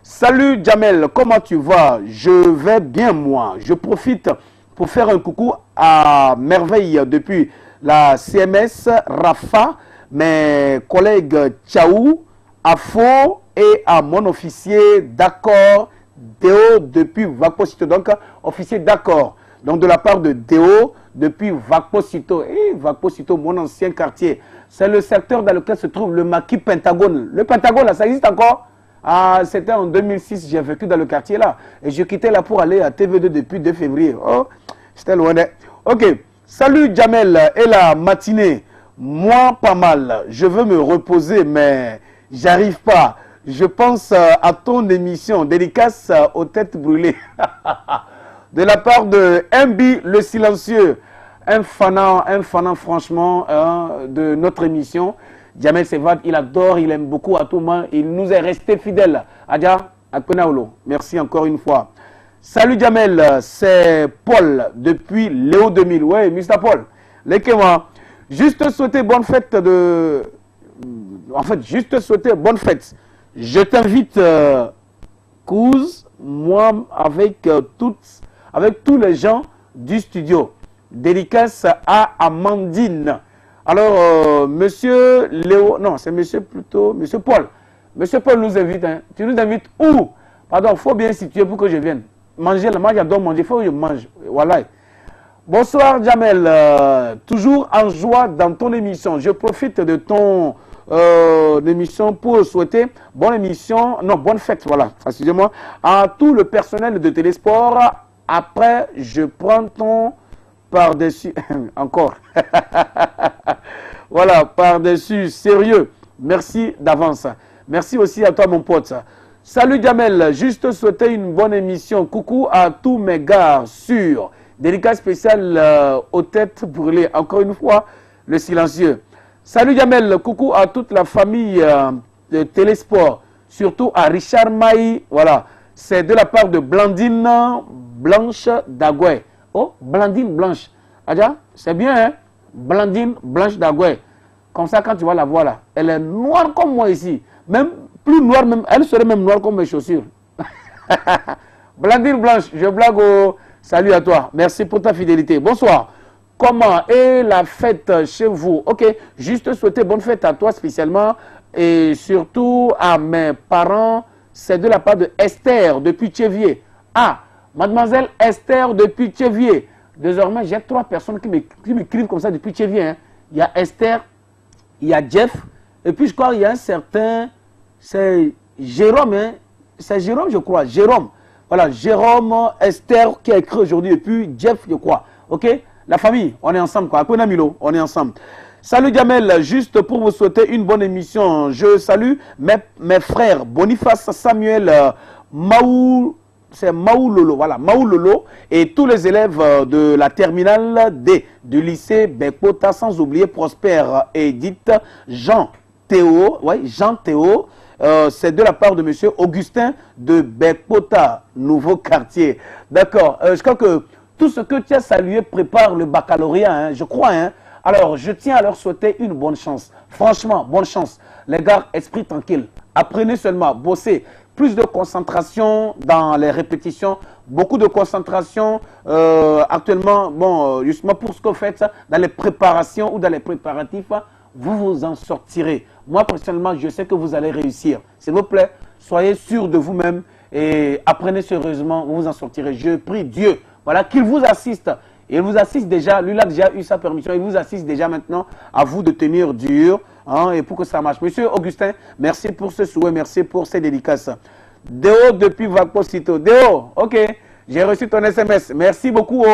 Salut Jamel, comment tu vas? Je vais bien moi. Je profite pour faire un coucou à merveille depuis la CMS, Rafa, mes collègues Tchaou, Afo et à mon officier d'accord, Déo depuis Vakposito. Donc, officier d'accord. Donc, de la part de Déo depuis Vakposito. Et Vakposito, mon ancien quartier. C'est le secteur dans lequel se trouve le maquis Pentagone. Le Pentagone, là, ça existe encore? Ah, c'était en 2006, j'ai vécu dans le quartier là. Et je quittais là pour aller à TV2 depuis 2 février. Oh, j'étais loin. Ok. Salut Jamel et la matinée. Moi, pas mal. Je veux me reposer, mais j'arrive pas. Je pense à ton émission, dédicace aux têtes brûlées. De la part de MB le silencieux. Un fanant franchement de notre émission. Jamel Sevad, il adore, il aime beaucoup à tout moment. Il nous est resté fidèle. Adja, Akpenaolo. Merci encore une fois. Salut Jamel, c'est Paul depuis Léo 2000. Ouais, Mr. Paul. Laissez-moi juste souhaiter bonne fête de... En fait, juste souhaiter bonne fête. Je t'invite, Kouz, moi, avec tous les gens du studio. Dédicace à Amandine. Alors, monsieur Léo, non, c'est monsieur plutôt, monsieur Paul. Monsieur Paul nous invite, hein. Tu nous invites où? Pardon, il faut bien situer pour que je vienne. Manger, moi j'adore manger, il faut que je mange. Voilà. Bonsoir Jamel, toujours en joie dans ton émission. Je profite de ton émission pour souhaiter bonne émission, non, bonne fête, voilà, excusez-moi, à tout le personnel de Télésport. Après, je prends ton par-dessus, encore, voilà, par-dessus, sérieux, merci d'avance. Merci aussi à toi mon pote. Salut Jamel, juste souhaiter une bonne émission. Coucou à tous mes gars sur dédicace spécial aux têtes brûlées. Encore une fois, le silencieux. Salut Jamel, coucou à toute la famille de Télésport, surtout à Richard Maï. Voilà, c'est de la part de Blandine Blanche d'Agoué. Oh, Blandine Blanche. Adja, c'est bien, hein? Blandine Blanche d'Agoué. Comme ça, quand tu vas la voir là, elle est noire comme moi ici. Même plus noire, même, elle serait même noire comme mes chaussures. Blandine Blanche, je blague au... Salut à toi. Merci pour ta fidélité. Bonsoir. Comment est la fête chez vous? Ok, juste souhaiter bonne fête à toi spécialement et surtout à mes parents. C'est de la part de Esther depuis Tchévier. Ah, mademoiselle Esther depuis Tchévier. Désormais, j'ai 3 personnes qui m'écrivent comme ça depuis Tchévier. Hein. Il y a Esther, il y a Jeff, et puis je crois qu'il y a un certain, c'est Jérôme, hein. C'est Jérôme je crois, Jérôme. Voilà, Jérôme, Esther qui a écrit aujourd'hui, et puis Jeff je crois. Ok, la famille, on est ensemble quoi, Milo, on est ensemble. Salut Jamel, juste pour vous souhaiter une bonne émission, je salue mes frères Boniface, Samuel, Maou, c'est Maoulolo, voilà, Maoulolo, et tous les élèves de la terminale D du lycée Bekpota, sans oublier Prosper et Edith, Jean-Théo, ouais, Jean-Théo, c'est de la part de monsieur Augustin de Bekpota, nouveau quartier. D'accord, je crois que tout ce que tu as salué prépare le baccalauréat, hein, je crois, hein. Alors, je tiens à leur souhaiter une bonne chance. Franchement, bonne chance. Les gars, esprit tranquille. Apprenez seulement, bossez. Plus de concentration dans les répétitions, beaucoup de concentration actuellement, bon, justement pour ce que vous faites, dans les préparations ou dans les préparatifs, vous vous en sortirez. Moi, personnellement, je sais que vous allez réussir. S'il vous plaît, soyez sûr de vous-même et apprenez sérieusement, vous vous en sortirez. Je prie Dieu, voilà, qu'il vous assiste. Il vous assiste déjà, lui, il a déjà eu sa permission, il vous assiste déjà maintenant à vous de tenir dur, hein, et pour que ça marche. Monsieur Augustin, merci pour ce souhait, merci pour ces dédicaces. Déo depuis Vacosito. Déo, ok, j'ai reçu ton SMS. Merci beaucoup.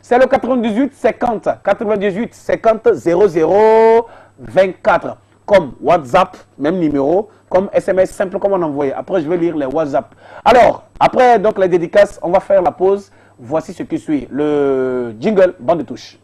C'est le 98 50 98 50 00 24. Comme WhatsApp, même numéro, comme SMS simple comme on envoyait. Après, je vais lire les WhatsApp. Alors, après donc les dédicaces, on va faire la pause. Voici ce qui suit. Le jingle, bande de touche.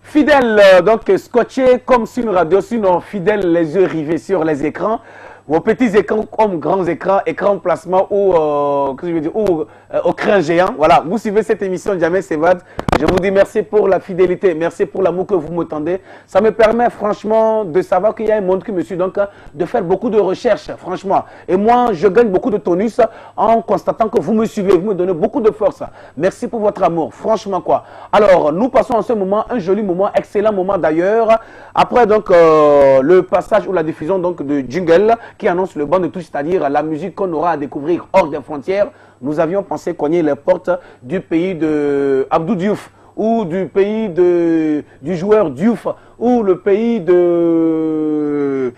Fidèle, donc scotché comme sur une radio, sinon fidèle, les yeux rivés sur les écrans. Vos petits écrans comme grands écrans, écran placement ou, que je veux dire, ou au crin géant. Voilà, vous suivez cette émission Jamel Sevad. Je vous dis merci pour la fidélité, merci pour l'amour que vous me tendez. Ça me permet franchement de savoir qu'il y a un monde qui me suit, donc de faire beaucoup de recherches, franchement. Et moi, je gagne beaucoup de tonus en constatant que vous me suivez, vous me donnez beaucoup de force. Merci pour votre amour, franchement quoi. Alors, nous passons en ce moment, un joli moment, excellent moment d'ailleurs. Après donc le passage ou la diffusion donc de jingle qui annonce le banc de touche, c'est-à-dire la musique qu'on aura à découvrir hors des frontières. Nous avions pensé cogner les portes du pays de Abdou Diouf ou du pays du joueur Diouf ou le pays de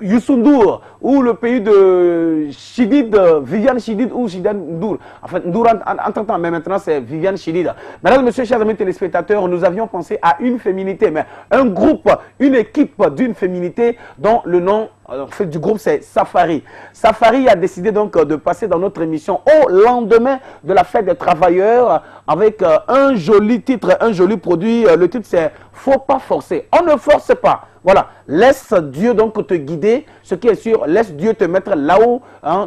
Youssou N'Dour ou le pays de Chidid, Viviane Chidid ou Chidid N'Dour. Enfin, N'Dour entre-temps, mais maintenant c'est Viviane Chidid. Mesdames, messieurs, chers amis téléspectateurs, nous avions pensé à une féminité, mais un groupe, une équipe d'une féminité dont le nom en fait, du groupe c'est Safari. Safari a décidé donc de passer dans notre émission au lendemain de la fête des travailleurs avec un joli titre, un joli produit. Le titre c'est Faut pas forcer. On ne force pas. Voilà, laisse Dieu donc te guider, ce qui est sûr, laisse Dieu te mettre là où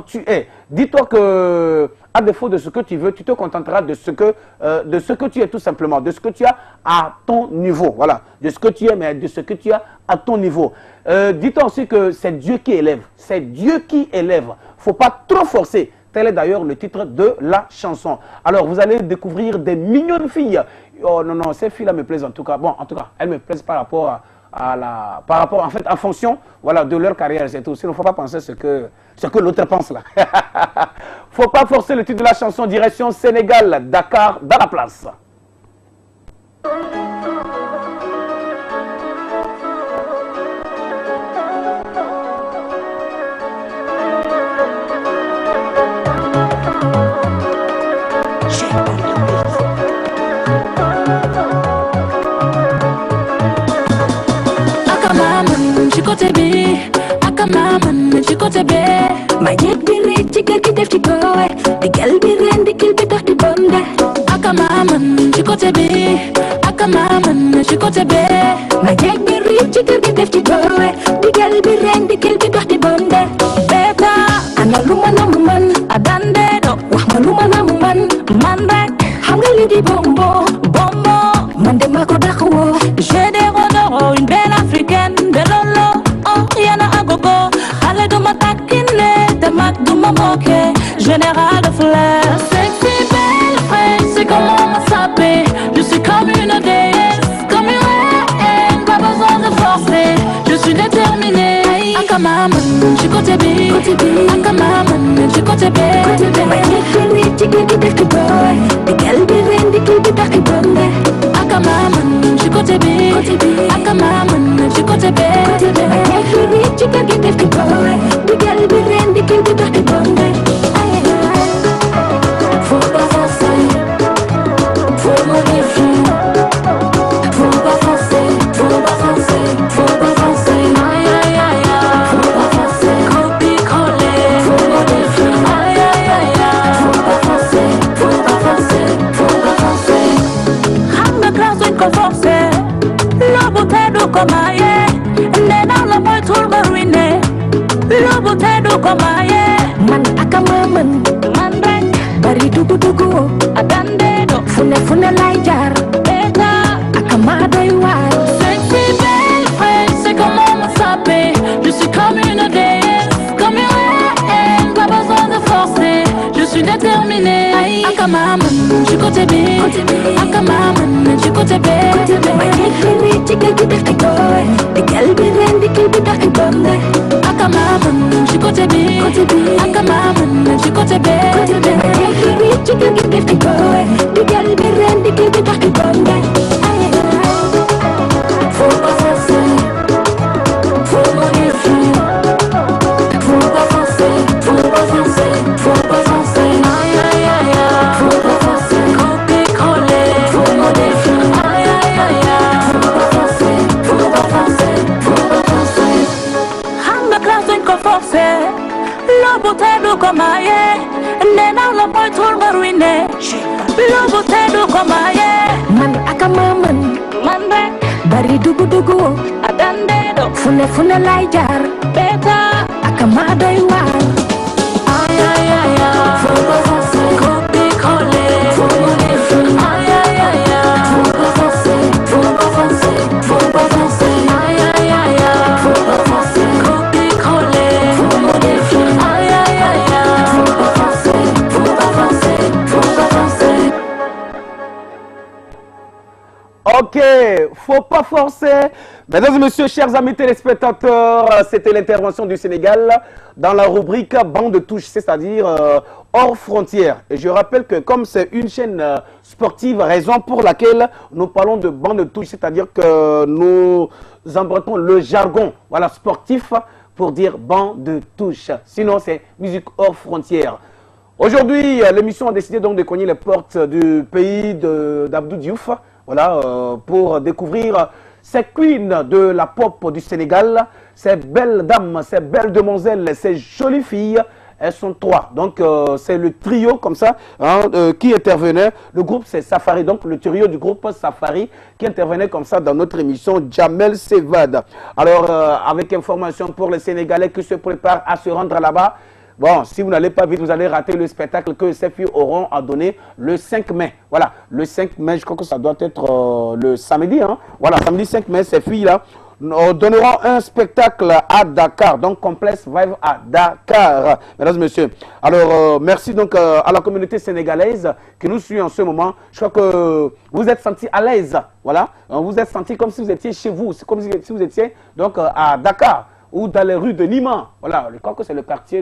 tu es. Dis-toi que, à défaut de ce que tu veux, tu te contenteras de ce que tu es tout simplement, de ce que tu as à ton niveau. Voilà, de ce que tu es, mais de ce que tu as à ton niveau. Dis-toi aussi que c'est Dieu qui élève, c'est Dieu qui élève. Il ne faut pas trop forcer. Tel est d'ailleurs le titre de la chanson. Alors, vous allez découvrir des mignonnes filles. Oh non, non, ces filles-là me plaisent en tout cas. Bon, en tout cas, elles me plaisent par rapport en fait, en fonction, voilà, de leur carrière, c'est tout. Sinon, il ne faut pas penser ce que l'autre pense là. Il ne faut pas forcer le titre de la chanson. Direction Sénégal, Dakar, dans la place. Côté B, akamaman ci côté B. Ma yegg bi rek ci kër gi def ci boy. Di gel bi ren di kil bi tax di bonde. Akamaman ci côté B, akamaman ci côté B. Ma yegg bi rek ci kër gi def ci boy. Di gel bi ren di kil bi tax di bonde. Beta ana lu ma namu man adande do wax ma lu ma namu man rek xam nga li di bombo man de ma ko dakh wo. J'ai des renards, une belle africaine de lolo. Yana agogo, allez de ma taquine, de ma moquer, général de fleurs. Sexy belle fraise, c'est comment m'a sapé. Je suis comme une déesse, comme une reine, pas besoin de forcer. Je suis déterminée. Akamaman, je côté B, akamaman, je côté B. Ma yekeli, tigeli def boy, de galbi rendi kibi taki bonde. Akamaman, je côté B, akamaman, je côté B. Chica get this boy, the girl be ready to do the bonde. Faut pas forcer, faut modifier. Faut pas forcer, faut pas forcer, faut pas forcer. Aïe aïe aïe, faut pas forcer, copier-coller. Faut modifier. Aïe aïe aïe, faut pas forcer, faut pas forcer, faut pas forcer. Ham de classe une qu'on forcer, la beauté du comaye. Nena la boy tour ruiné. Le beauté du comaye. Man Akamaman, du côté B. Akamaman, du côté B. Akamaman, du côté B. Akamaman, du côté B. Faut pas forcer, faut modifier. Faut pas forcer, faut pas forcer, faut pas forcer. Aïe aïe aïe aïe. Faut pas forcer, copier-coller. Faut modifier. Aïe aïe aïe aïe. Faut pas forcer, faut pas forcer, faut pas forcer. Hanga classe une qu'on forcer. Le beauté du comaye. Nena le boy tourne ruiné. Le beauté du comaye. Man akamaman. Mande. Bari dugu dugu. Adande do. Fune fune lay jar. Beta. Akamada yuar. Ay ay ay ay. Faut pas forcer. Copier-coller. Faut modifier. Ay ay ay ay. Faut pas forcer. Faut pas forcer. Faut pas forcer. Ay ay ay ay. Faut pas forcer. Copier-coller. Faut modifier. Ay ay ay ay. Faut pas forcer. Faut pas forcer. Faut pas forcer. Ok, faut pas forcer. Mesdames et messieurs, chers amis téléspectateurs, c'était l'intervention du Sénégal dans la rubrique Banc de touche, c'est-à-dire hors frontières. Et je rappelle que comme c'est une chaîne sportive, raison pour laquelle nous parlons de banc de touche, c'est-à-dire que nous empruntons le jargon voilà, sportif pour dire banc de touche. Sinon, c'est musique hors frontières. Aujourd'hui, l'émission a décidé donc de cogner les portes du pays d'Abdou Diouf. Voilà, pour découvrir ces queens de la pop du Sénégal, ces belles dames, ces belles demoiselles, ces jolies filles. Elles sont trois. Donc, c'est le trio comme ça hein, qui intervenait. Le groupe, c'est Safari. Donc, le trio du groupe Safari qui intervenait comme ça dans notre émission Jamel Sevad. Alors, avec information pour les Sénégalais qui se préparent à se rendre là-bas. Bon, si vous n'allez pas vite, vous allez rater le spectacle que ces filles auront à donner le 5 mai. Voilà, le 5 mai, je crois que ça doit être le samedi. Hein. Voilà, samedi 5 mai, ces filles-là donneront un spectacle à Dakar. Donc, Complexe Vibe à Dakar, mesdames et messieurs. Alors, merci donc à la communauté sénégalaise qui nous suit en ce moment. Je crois que vous êtes sentis à l'aise. Voilà, vous êtes sentis comme si vous étiez chez vous. C'est comme si vous étiez donc à Dakar. Ou dans les rues de Lima. Voilà, je crois que c'est le quartier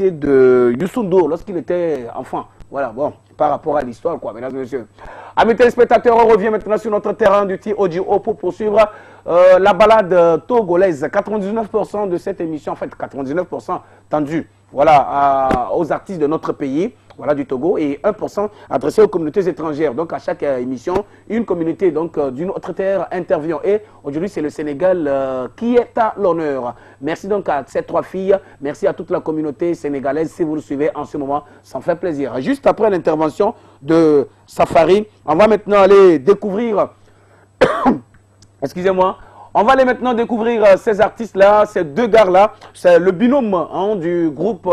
de Youssou N'Dour lorsqu'il était enfant. Voilà, bon, par rapport à l'histoire, quoi, mesdames et messieurs. Amis téléspectateurs, on revient maintenant sur notre terrain du TOGO pour poursuivre la balade togolaise. 99% de cette émission, en fait, 99% tendu, voilà, aux artistes de notre pays. Voilà, du Togo, et 1% adressé aux communautés étrangères. Donc, à chaque émission, une communauté d'une autre terre intervient. Et aujourd'hui, c'est le Sénégal qui est à l'honneur. Merci donc à ces trois filles. Merci à toute la communauté sénégalaise. Si vous le suivez en ce moment, ça me fait plaisir. Juste après l'intervention de Safari, on va maintenant aller découvrir... Excusez-moi. On va aller maintenant découvrir ces artistes-là, ces deux gars-là. C'est le binôme hein, du groupe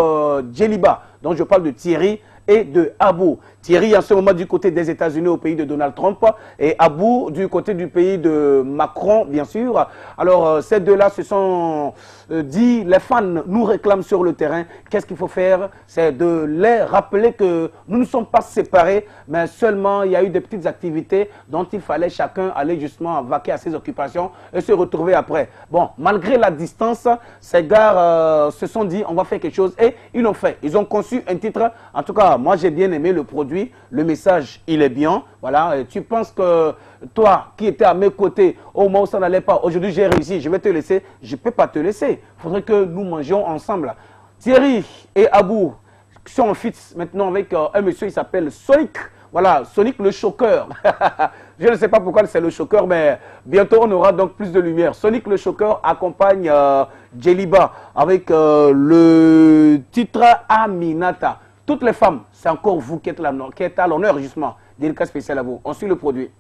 Djeliba, dont je parle de Thierry et de Abou. Thierry en ce moment du côté des États-Unis au pays de Donald Trump et Abou du côté du pays de Macron, bien sûr. Alors, ces deux-là se sont dit, les fans nous réclament sur le terrain. Qu'est-ce qu'il faut faire? C'est de les rappeler que nous ne sommes pas séparés, mais seulement il y a eu des petites activités dont il fallait chacun aller justement vaquer à ses occupations et se retrouver après. Bon, malgré la distance, ces gars se sont dit, on va faire quelque chose et ils l'ont fait. Ils ont conçu un titre. En tout cas, moi j'ai bien aimé le produit. Le message, il est bien. Voilà. Et tu penses que toi, qui étais à mes côtés, au moment où ça n'allait pas, aujourd'hui j'ai réussi, je vais te laisser. Je ne peux pas te laisser. Il faudrait que nous mangions ensemble. Thierry et Abou sont en fit maintenant avec un monsieur, il s'appelle Sonic. Voilà, Sonic le choqueur. Je ne sais pas pourquoi c'est le choqueur, mais bientôt on aura donc plus de lumière. Sonic le choqueur accompagne Djeliba avec le titre Aminata. Toutes les femmes, c'est encore vous qui êtes à l'honneur justement. Dédicace spécial à vous. On suit le produit.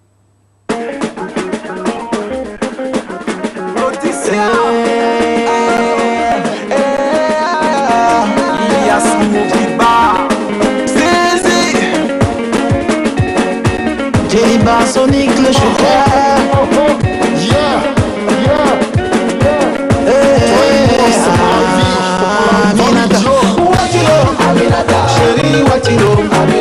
Djeliba, Sonic le choqueur. Aminata, Aminata, chérie, what you know?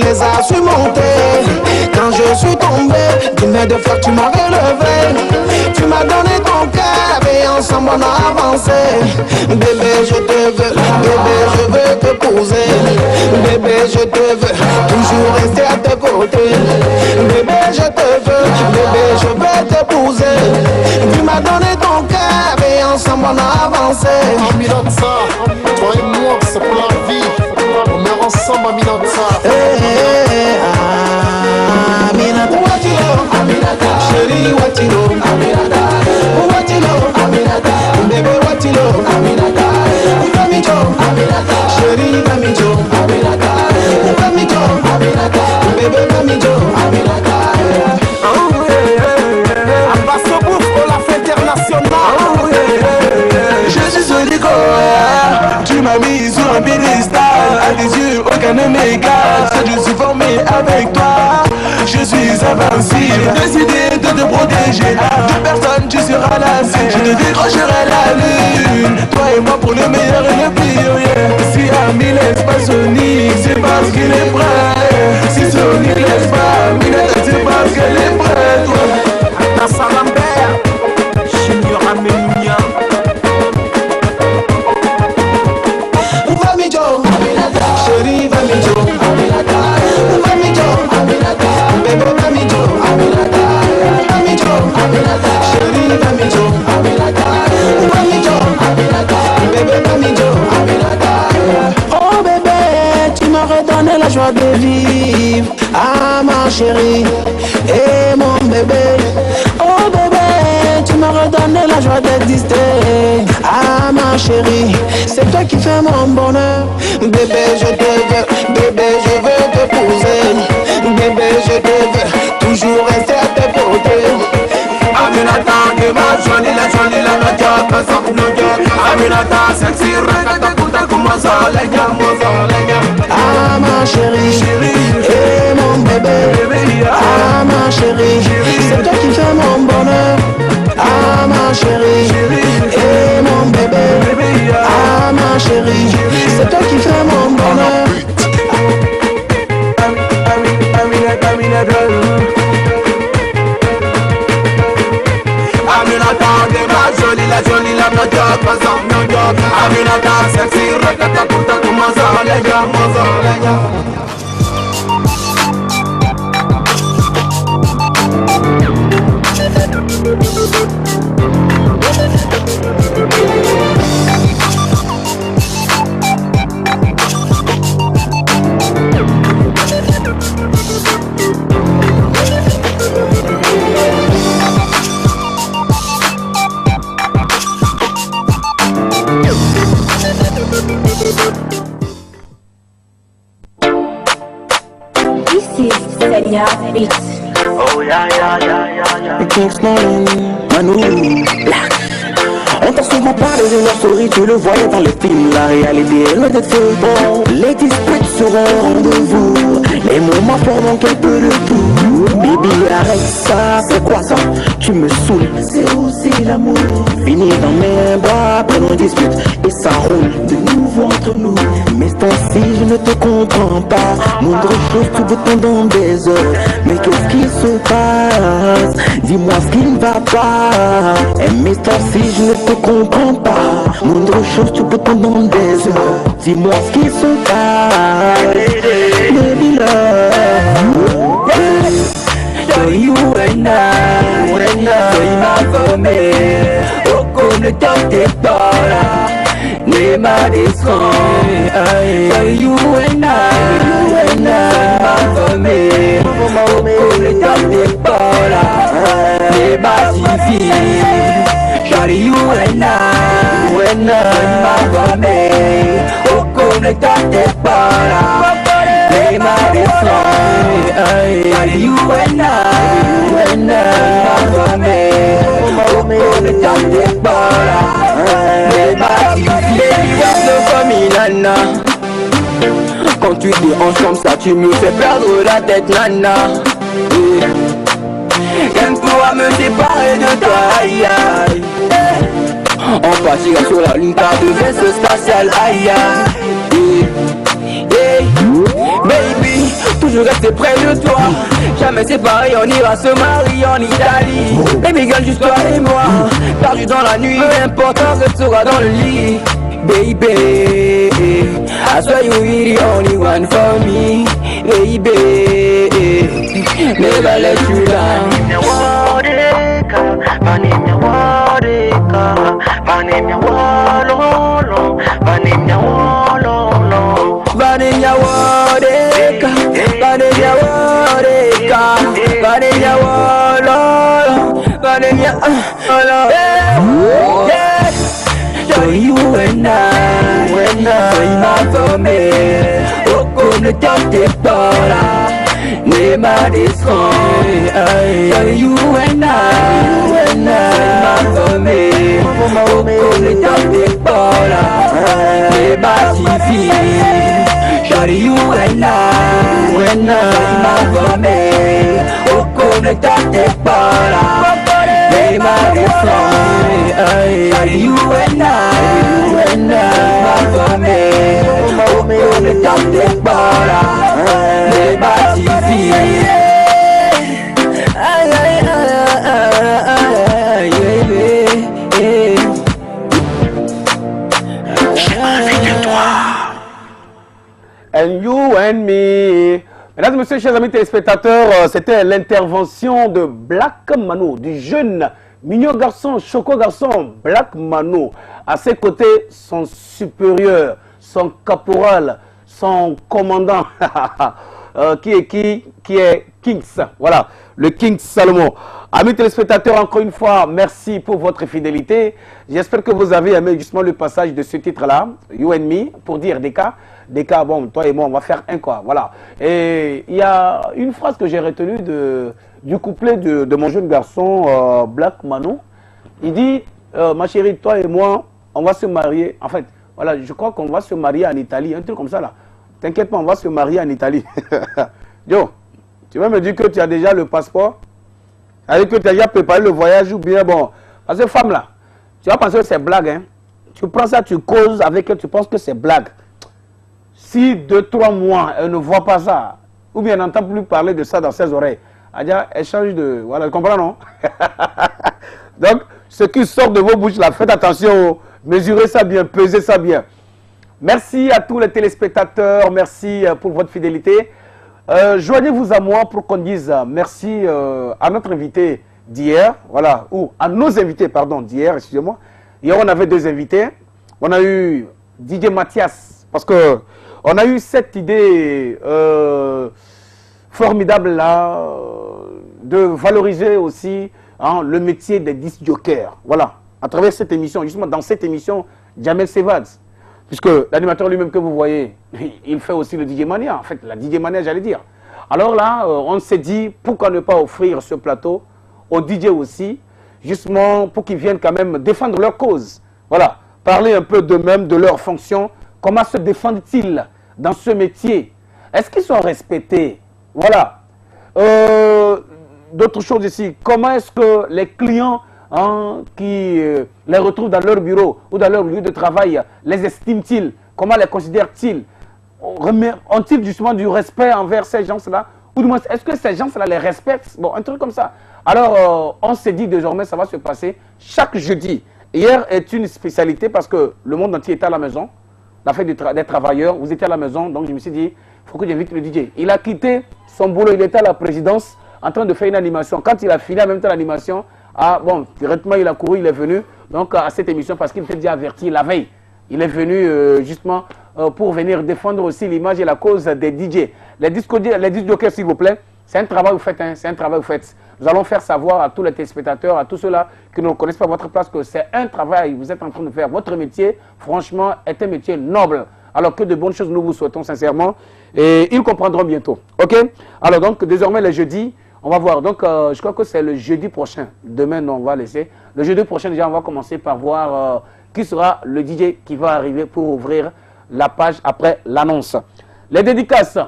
les as surmontés. Quand je suis tombé, d'une main de fer tu m'as relevé. Tu m'as donné ton cœur et ensemble on a avancé. Bébé je te veux, bébé je veux te poser. Bébé je te veux, toujours rester à tes côtés. Bébé je te veux, bébé je veux te poser. Tu m'as donné ton cœur et ensemble on a avancé. Aminata, toi et moi c'est pour la vie. On meurt ensemble Aminata. Aminata, Aminata, chérie Watilo, Aminata, Watilo, Aminata, bébé Watilo, Aminata, Mamijo, Aminata, chérie Mamijo, Aminata, Mamijo, Aminata, bébé Mamijo, Aminata. Abbas Bouf pour la fête internationale. Je suis Solico, tu m'as mis sur un piédestal. À tes yeux, aucun ne m'égale. Je suis formé avec toi. Je suis invincible, j'ai décidé de te protéger. De personne tu seras la cible. Je te décrocherai la lune. Toi et moi pour le meilleur et le pire, yeah. Si Ami laisse pas Sony, c'est parce qu'il est prêt. Si Sony laisse pas Aminata, c'est parce qu'elle est prête, ouais. Nassa Lambert, Junior Amélia. Mamijo, Aminata, chérie Mamijo, Aminata, Mamijo, Aminata, bébé Mamijo, Aminata, Mamijo, Aminata, chérie Mamijo, Aminata, Mamijo, Aminata, bébé Mamijo, Aminata. Oh bébé, tu m'as redonné la joie de vivre. Ah ma chérie, et mon bébé. Oh bébé, tu m'as redonné la joie d'exister. Ah ma chérie, c'est toi qui fais mon bonheur. Bébé je te veux, bébé je veux te poser. Bébé je te veux, toujours rester à tes côtés. Aminata, que ma jolie la noche, pasamos no yo. Aminata, sexy, regata, puta, como soleña, Ah ma chérie, et mon bébé. Ah ma chérie, c'est toi qui fais mon bonheur. Ah ma chérie, et mon bébé. Ah ma chérie, c'est toi qui fais mon bonheur. Aminata, que ma jolie la noche, pasamos no yo. Aminata, sexy, regata, puta, como soleña. This is Senya Beats. Oh yeah. Manu, Black. On t'a souvent parlé de leur story, tu le voyais dans les films. La réalité est loin d'être bon. Les disputes seront au rendez-vous. Les moments pendant qu'elle peut le tout. Baby, arrête ça, c'est quoi ça? Tu me saoules, c'est aussi l'amour. Fini dans mes bras après nos disputes. Et ça roule de nouveau entre nous. Mais ce temps-ci, je ne te comprends pas. Moindre chose, tu veux pendant des heures. Mais qu'est-ce qui se passe? Dis-moi ce qui ne va pas. Et mais ce temps-ci, je ne te comprends pas. Moindre chose, tu peux pendant des heures. Dis-moi ce qui se passe. Baby love, so you and I, soy más me, o con el toque para, ni más de so you and I, soy más me, o con el toque para, ni más difícil. Shawty, you and I, soy más me, o con el toque para. Play my song, you and I, for me, the top is baby, what's up for me, nana? Quand tu déranges comme ça, tu me fais perdre la tête, nana. Qu'un coup à me séparer de toi, aïe aïe. On partira sur la lune par deux vaisseaux spatial, aïe aïe. Baby, toujours toujours rester près de toi. Jamais séparés, on ira se marier en Italie. Baby girl, juste toi et moi, perdu dans la nuit, peu importe, on restera dans le lit. Baby, I swear you really the only one for me. Baby, never let you down. So you and I, soy más o menos, o con el te para, ne ma descend. So you and I, soy más o menos, o con el te para, ne ma difficile. So you and I, soy más o menos, o con el te para. They might you and I, for me, on the top of bar, they might And you and me. Mesdames et messieurs, chers amis téléspectateurs, c'était l'intervention de Black Mano, du jeune mignon garçon, choco garçon, Black Mano. À ses côtés, son supérieur, son caporal, son commandant, qui est Kings. Voilà, le King Salomon. Amis téléspectateurs, encore une fois, merci pour votre fidélité. J'espère que vous avez aimé justement le passage de ce titre-là, You and Me, pour dire des cas, bon, toi et moi, on va faire un quoi, voilà. Et il y a une phrase que j'ai retenue du couplet de mon jeune garçon, Black Mano. Il dit, ma chérie, toi et moi, on va se marier. En fait, voilà, je crois qu'on va se marier en Italie, un truc comme ça là. T'inquiète pas, on va se marier en Italie. Yo, tu vas me dire que tu as déjà le passeport? Avec que tu as déjà préparé le voyage ou bien, bon, parce que femme là, tu vas penser que c'est blague, hein. Tu prends ça, tu causes avec elle, tu penses que c'est blague. Si 2-3 mois, elle ne voit pas ça, ou bien elle n'entend plus parler de ça dans ses oreilles, elle change de... Voilà, tu comprends, non? Donc, ce qui sort de vos bouches là, faites attention, mesurez ça bien, pesez ça bien. Merci à tous les téléspectateurs, merci pour votre fidélité. Joignez-vous à moi pour qu'on dise merci à notre invité d'hier, voilà, ou à nos invités, pardon, d'hier, excusez-moi. Hier, on avait deux invités. On a eu DJ Mathias, parce que on a eu cette idée formidable là, de valoriser aussi le métier des disc jokers. Voilà, à travers cette émission, justement dans cette émission, Jamel Sevad. Puisque l'animateur lui-même que vous voyez, il fait aussi le DJ Mania, en fait, la DJ Mania, j'allais dire. Alors là, on s'est dit, pourquoi ne pas offrir ce plateau aux DJ aussi, justement pour qu'ils viennent quand même défendre leur cause. Voilà, parler un peu d'eux-mêmes, de leur fonction, comment se défendent-ils dans ce métier? Est-ce qu'ils sont respectés? Voilà. D'autres choses ici, comment est-ce que les clients qui les retrouvent dans leur bureau ou dans leur lieu de travail, les estiment-ils? Comment les considèrent-ils? Ont-ils justement du respect envers ces gens-là? Ou du moins, est-ce que ces gens-là les respectent? Bon, un truc comme ça. Alors, on s'est dit désormais, ça va se passer chaque jeudi. Hier est une spécialité parce que le monde entier était à la maison. La fête des travailleurs, vous étiez à la maison, donc je me suis dit, il faut que j'invite le DJ. Il a quitté son boulot, il était à la présidence en train de faire une animation. Quand il a fini en même temps l'animation, bon, directement il a couru, il est venu donc à cette émission parce qu'il était déjà averti la veille. Il est venu justement pour venir défendre aussi l'image et la cause des DJ. Les disc jokers, s'il vous plaît, c'est un travail que vous faites, hein, c'est un travail que vous faites. Nous allons faire savoir à tous les téléspectateurs, à tous ceux-là qui ne connaissent pas votre place, que c'est un travail que vous êtes en train de faire. Votre métier, franchement, est un métier noble. Alors que de bonnes choses, nous vous souhaitons sincèrement. Et ils comprendront bientôt. OK? Alors donc, désormais, le jeudi, on va voir. Donc, je crois que c'est le jeudi prochain. Demain, non, on va laisser. Le jeudi prochain, déjà, on va commencer par voir qui sera le DJ qui va arriver pour ouvrir la page après l'annonce. Les dédicaces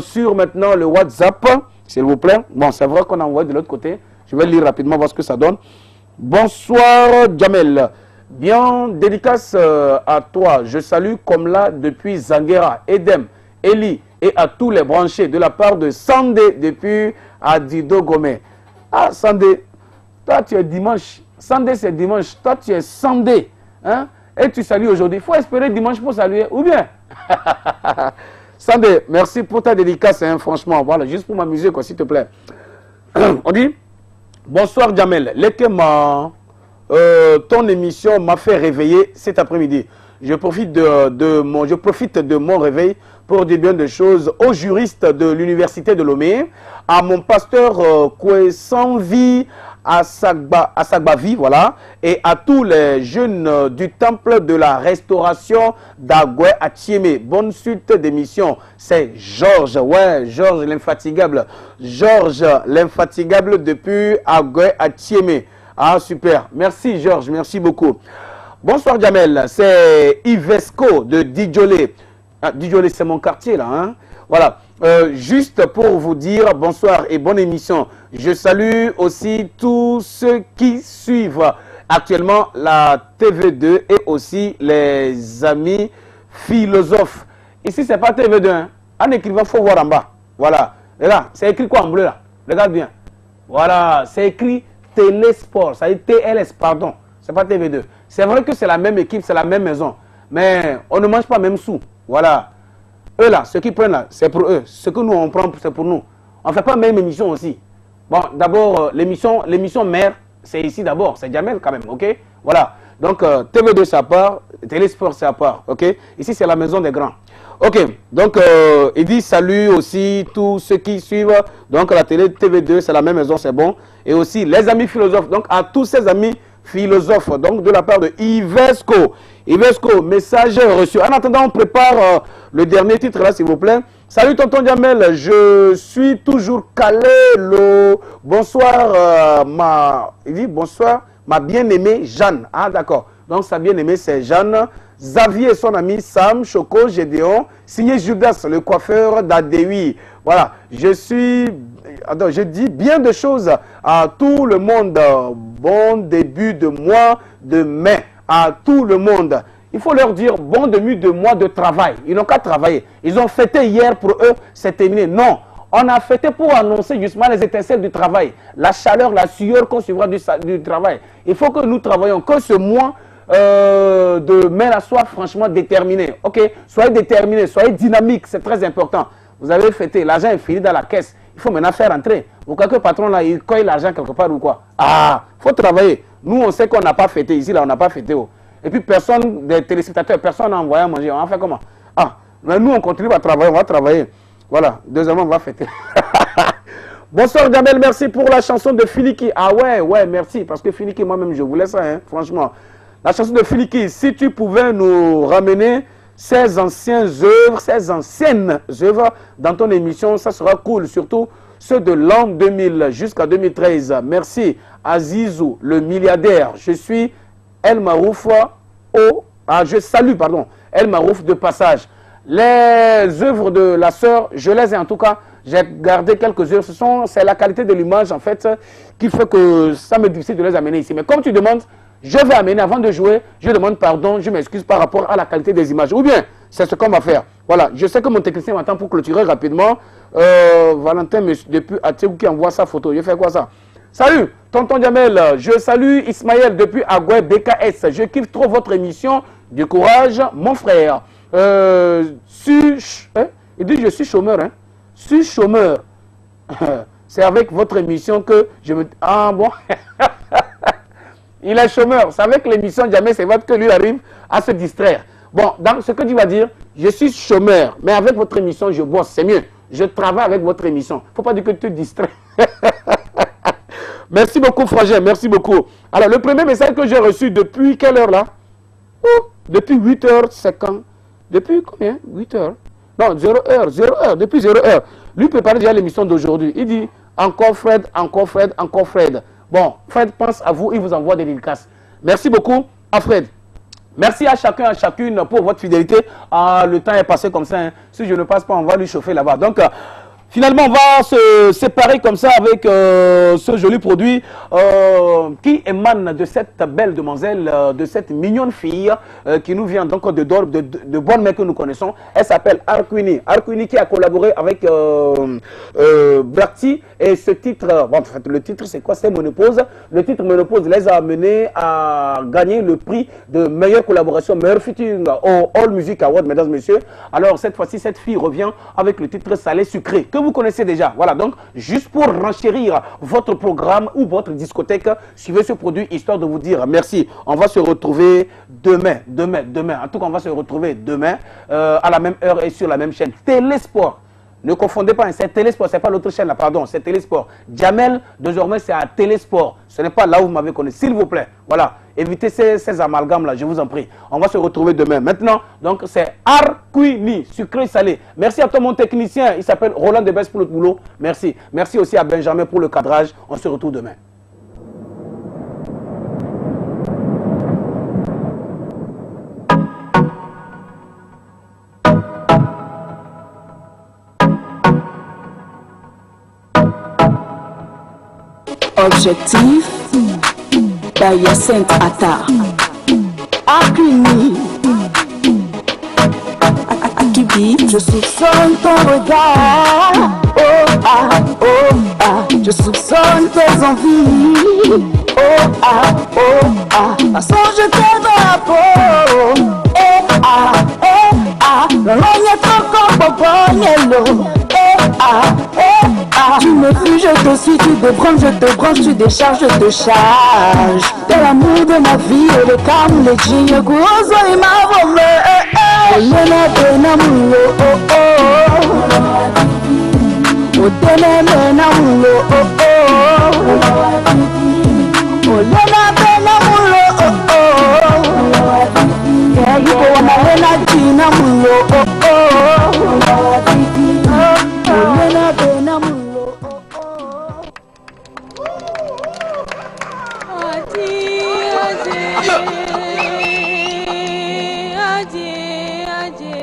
sur maintenant le WhatsApp, s'il vous plaît. Bon, c'est vrai qu'on a envoyé de l'autre côté. Je vais lire rapidement, voir ce que ça donne. Bonsoir, Jamel. Bien, dédicace à toi. Je salue comme là depuis Zanguera, Edem, Eli, et à tous les branchés de la part de Sandé depuis Adido Gomé. Ah, Sandé, toi tu es dimanche. Sandé c'est dimanche. Toi tu es Sandé. Hein? Et tu salues aujourd'hui. Il faut espérer dimanche pour saluer. Ou bien Sandé, merci pour ta dédicace, hein, franchement. Voilà, juste pour m'amuser, quoi, s'il te plaît. On dit bonsoir Jamel. Ton émission m'a fait réveiller cet après-midi. Je profite de mon réveil pour dire bien des choses aux juristes de l'université de Lomé, à mon pasteur Kouessanvi Asagbavi, voilà, et à tous les jeunes du temple de la restauration d'Agoué à Thiémé. Bonne suite d'émission. C'est Georges, ouais, Georges l'infatigable. Georges l'infatigable depuis Agoué à Thiémé. Ah, super. Merci Georges, merci beaucoup. Bonsoir Jamel, c'est Ivesco de Dijolé. Ah, Dijolé, c'est mon quartier là, hein. Voilà. Juste pour vous dire bonsoir et bonne émission. Je salue aussi tous ceux qui suivent actuellement la TV2 et aussi les amis philosophes. Ici, c'est pas TV2. Hein. En écrivant, il faut voir en bas. Voilà. Et là, c'est écrit quoi en bleu là? Regarde bien. Voilà, c'est écrit Télésport. Ça dit TLS, pardon. C'est pas TV2. C'est vrai que c'est la même équipe, c'est la même maison. Mais on ne mange pas même sous. Voilà. Eux là, ceux qui prennent là, c'est pour eux. Ce que nous on prend, c'est pour nous. On ne fait pas même émission aussi. Bon, d'abord, l'émission mère, c'est ici d'abord. C'est Jamel quand même, ok? Voilà. Donc, TV2 c'est à part, Télésport c'est à part, ok? Ici c'est la maison des grands. Ok, donc il dit salut aussi tous ceux qui suivent. Donc la télé TV2 c'est la même maison, c'est bon. Et aussi les amis philosophes. Donc à tous ces amis philosophes, donc de la part de Ivesco. Ivesco, message reçu. En attendant, on prépare le dernier titre là, s'il vous plaît. Salut tonton Jamel, je suis toujours calé. Bonsoir, il dit bonsoir, ma bien-aimée Jeanne. Ah d'accord, donc sa bien-aimée c'est Jeanne. Xavier et son ami Sam, Choco, Gédéon, signé Judas, le coiffeur d'Adéui. Voilà, je dis bien de choses à tout le monde. Bon début de mois de mai à tout le monde. Il faut leur dire bon début de mois de travail. Ils n'ont qu'à travailler. Ils ont fêté hier, pour eux, c'est terminé. Non, on a fêté pour annoncer justement les étincelles du travail. La chaleur, la sueur qu'on suivra du travail. Il faut que nous travaillions, que ce mois de mai là soit franchement déterminé. Ok, soyez déterminés, soyez dynamiques, c'est très important. Vous avez fêté, l'argent est fini dans la caisse. Il faut maintenant faire entrer. Ou quelques patrons là, ils cueillent l'argent quelque part ou quoi. Ah, il faut travailler. Nous, on sait qu'on n'a pas fêté ici, là, on n'a pas fêté. Oh. Et puis personne, des téléspectateurs, personne n'a envoyé à manger. On va faire comment? Ah, mais nous, on continue à travailler, on va travailler. Voilà, deuxièmement, on va fêter. Bonsoir Jamel, merci pour la chanson de Filiki. Ah ouais, merci. Parce que Filiki, moi-même, je voulais ça, hein, franchement. La chanson de Filiki, si tu pouvais nous ramener ces anciennes œuvres dans ton émission, ça sera cool. Surtout ceux de l'an 2000 jusqu'à 2013. Merci Azizou, le milliardaire. Je suis El Marouf je salue, El Marouf de passage. Les œuvres de la sœur, je les ai en tout cas. J'ai gardé quelques œuvres. C'est la qualité de l'image en fait qui fait que ça me difficile de les amener ici. Mais comme tu demandes, je vais amener avant de jouer, je demande pardon, je m'excuse par rapport à la qualité des images. Ou bien, c'est ce qu'on va faire. Voilà, je sais que mon technicien m'attend pour clôturer rapidement. Valentin, depuis Atégou qui envoie sa photo. Je fais quoi ça? Salut, tonton Jamel, je salue Ismaël depuis Agoué BKS. Je kiffe trop votre émission. Du courage, mon frère. Il dit je suis chômeur. Hein? Je suis chômeur. C'est avec votre émission que je me... Ah bon. Il est chômeur. C'est avec l'émission Jamel Sevat que lui arrive à se distraire. Bon, dans ce que tu vas dire, je suis chômeur, mais avec votre émission, je bosse. C'est mieux. Je travaille avec votre émission. Il ne faut pas dire que tu te distrais. Merci beaucoup, Frangin. Merci beaucoup. Alors, le premier message que j'ai reçu depuis quelle heure là? Depuis 8h, c'est quand? Depuis combien? 8h? Non, 0h. Depuis 0h. Lui prépare déjà l'émission d'aujourd'hui. Il dit, encore Fred, encore Fred, encore Fred. Bon, Fred pense à vous, il vous envoie des dédicaces. Merci beaucoup à Fred. Merci à chacun, à chacune pour votre fidélité. Ah, le temps est passé comme ça. Hein. Si je ne passe pas, on va lui chauffer là-bas. Donc, Finalement, on va se séparer comme ça avec ce joli produit qui émane de cette belle demoiselle, de cette mignonne fille qui nous vient donc de bonnes mères que nous connaissons. Elle s'appelle Arkwini. Arkwini qui a collaboré avec Black-T. Et ce titre, bon, en fait, le titre c'est quoi? C'est Ménopause. Le titre Ménopause les a amenés à gagner le prix de meilleure collaboration, meilleur featuring au All Music Award, mesdames et messieurs. Alors cette fois-ci, cette fille revient avec le titre Salé Sucré, que vous connaissez déjà. Voilà, donc juste pour renchérir votre programme ou votre discothèque, suivez ce produit histoire de vous dire merci. On va se retrouver demain. En tout cas, on va se retrouver demain à la même heure et sur la même chaîne. Télésport. Ne confondez pas, c'est Télésport, c'est pas l'autre chaîne là, pardon, c'est Télésport. Jamel, désormais, c'est à Télésport. Ce n'est pas là où vous m'avez connu, s'il vous plaît. Voilà, évitez ces amalgames là, je vous en prie. On va se retrouver demain. Maintenant, donc, c'est Arkwini, sucré salé. Merci à toi, mon technicien, il s'appelle Roland Debes pour le boulot. Merci. Merci aussi à Benjamin pour le cadrage. On se retrouve demain. Objectif by Yacinthe Attar. Arkwini. Akibi, je soupçonne ton regard. Oh ah, oh ah, je soupçonne tes envies. Oh ah, oh ah, façon je t'ai dans la peau. Eh ah, la langue est encore popognello. Eh ah, tu me fuis, je te suis, tu débranches, je te branche, tu décharges, je te charge. T'es l'amour de ma vie, et le calme, le jean, le gourozo, il m'a volé. Olena benamulo, oh oh. Olena benamulo, oh oh. Olena benamulo, oh oh. Yeah, you go on my Olena benamulo, oh oh. Olena benamulo. Adieu.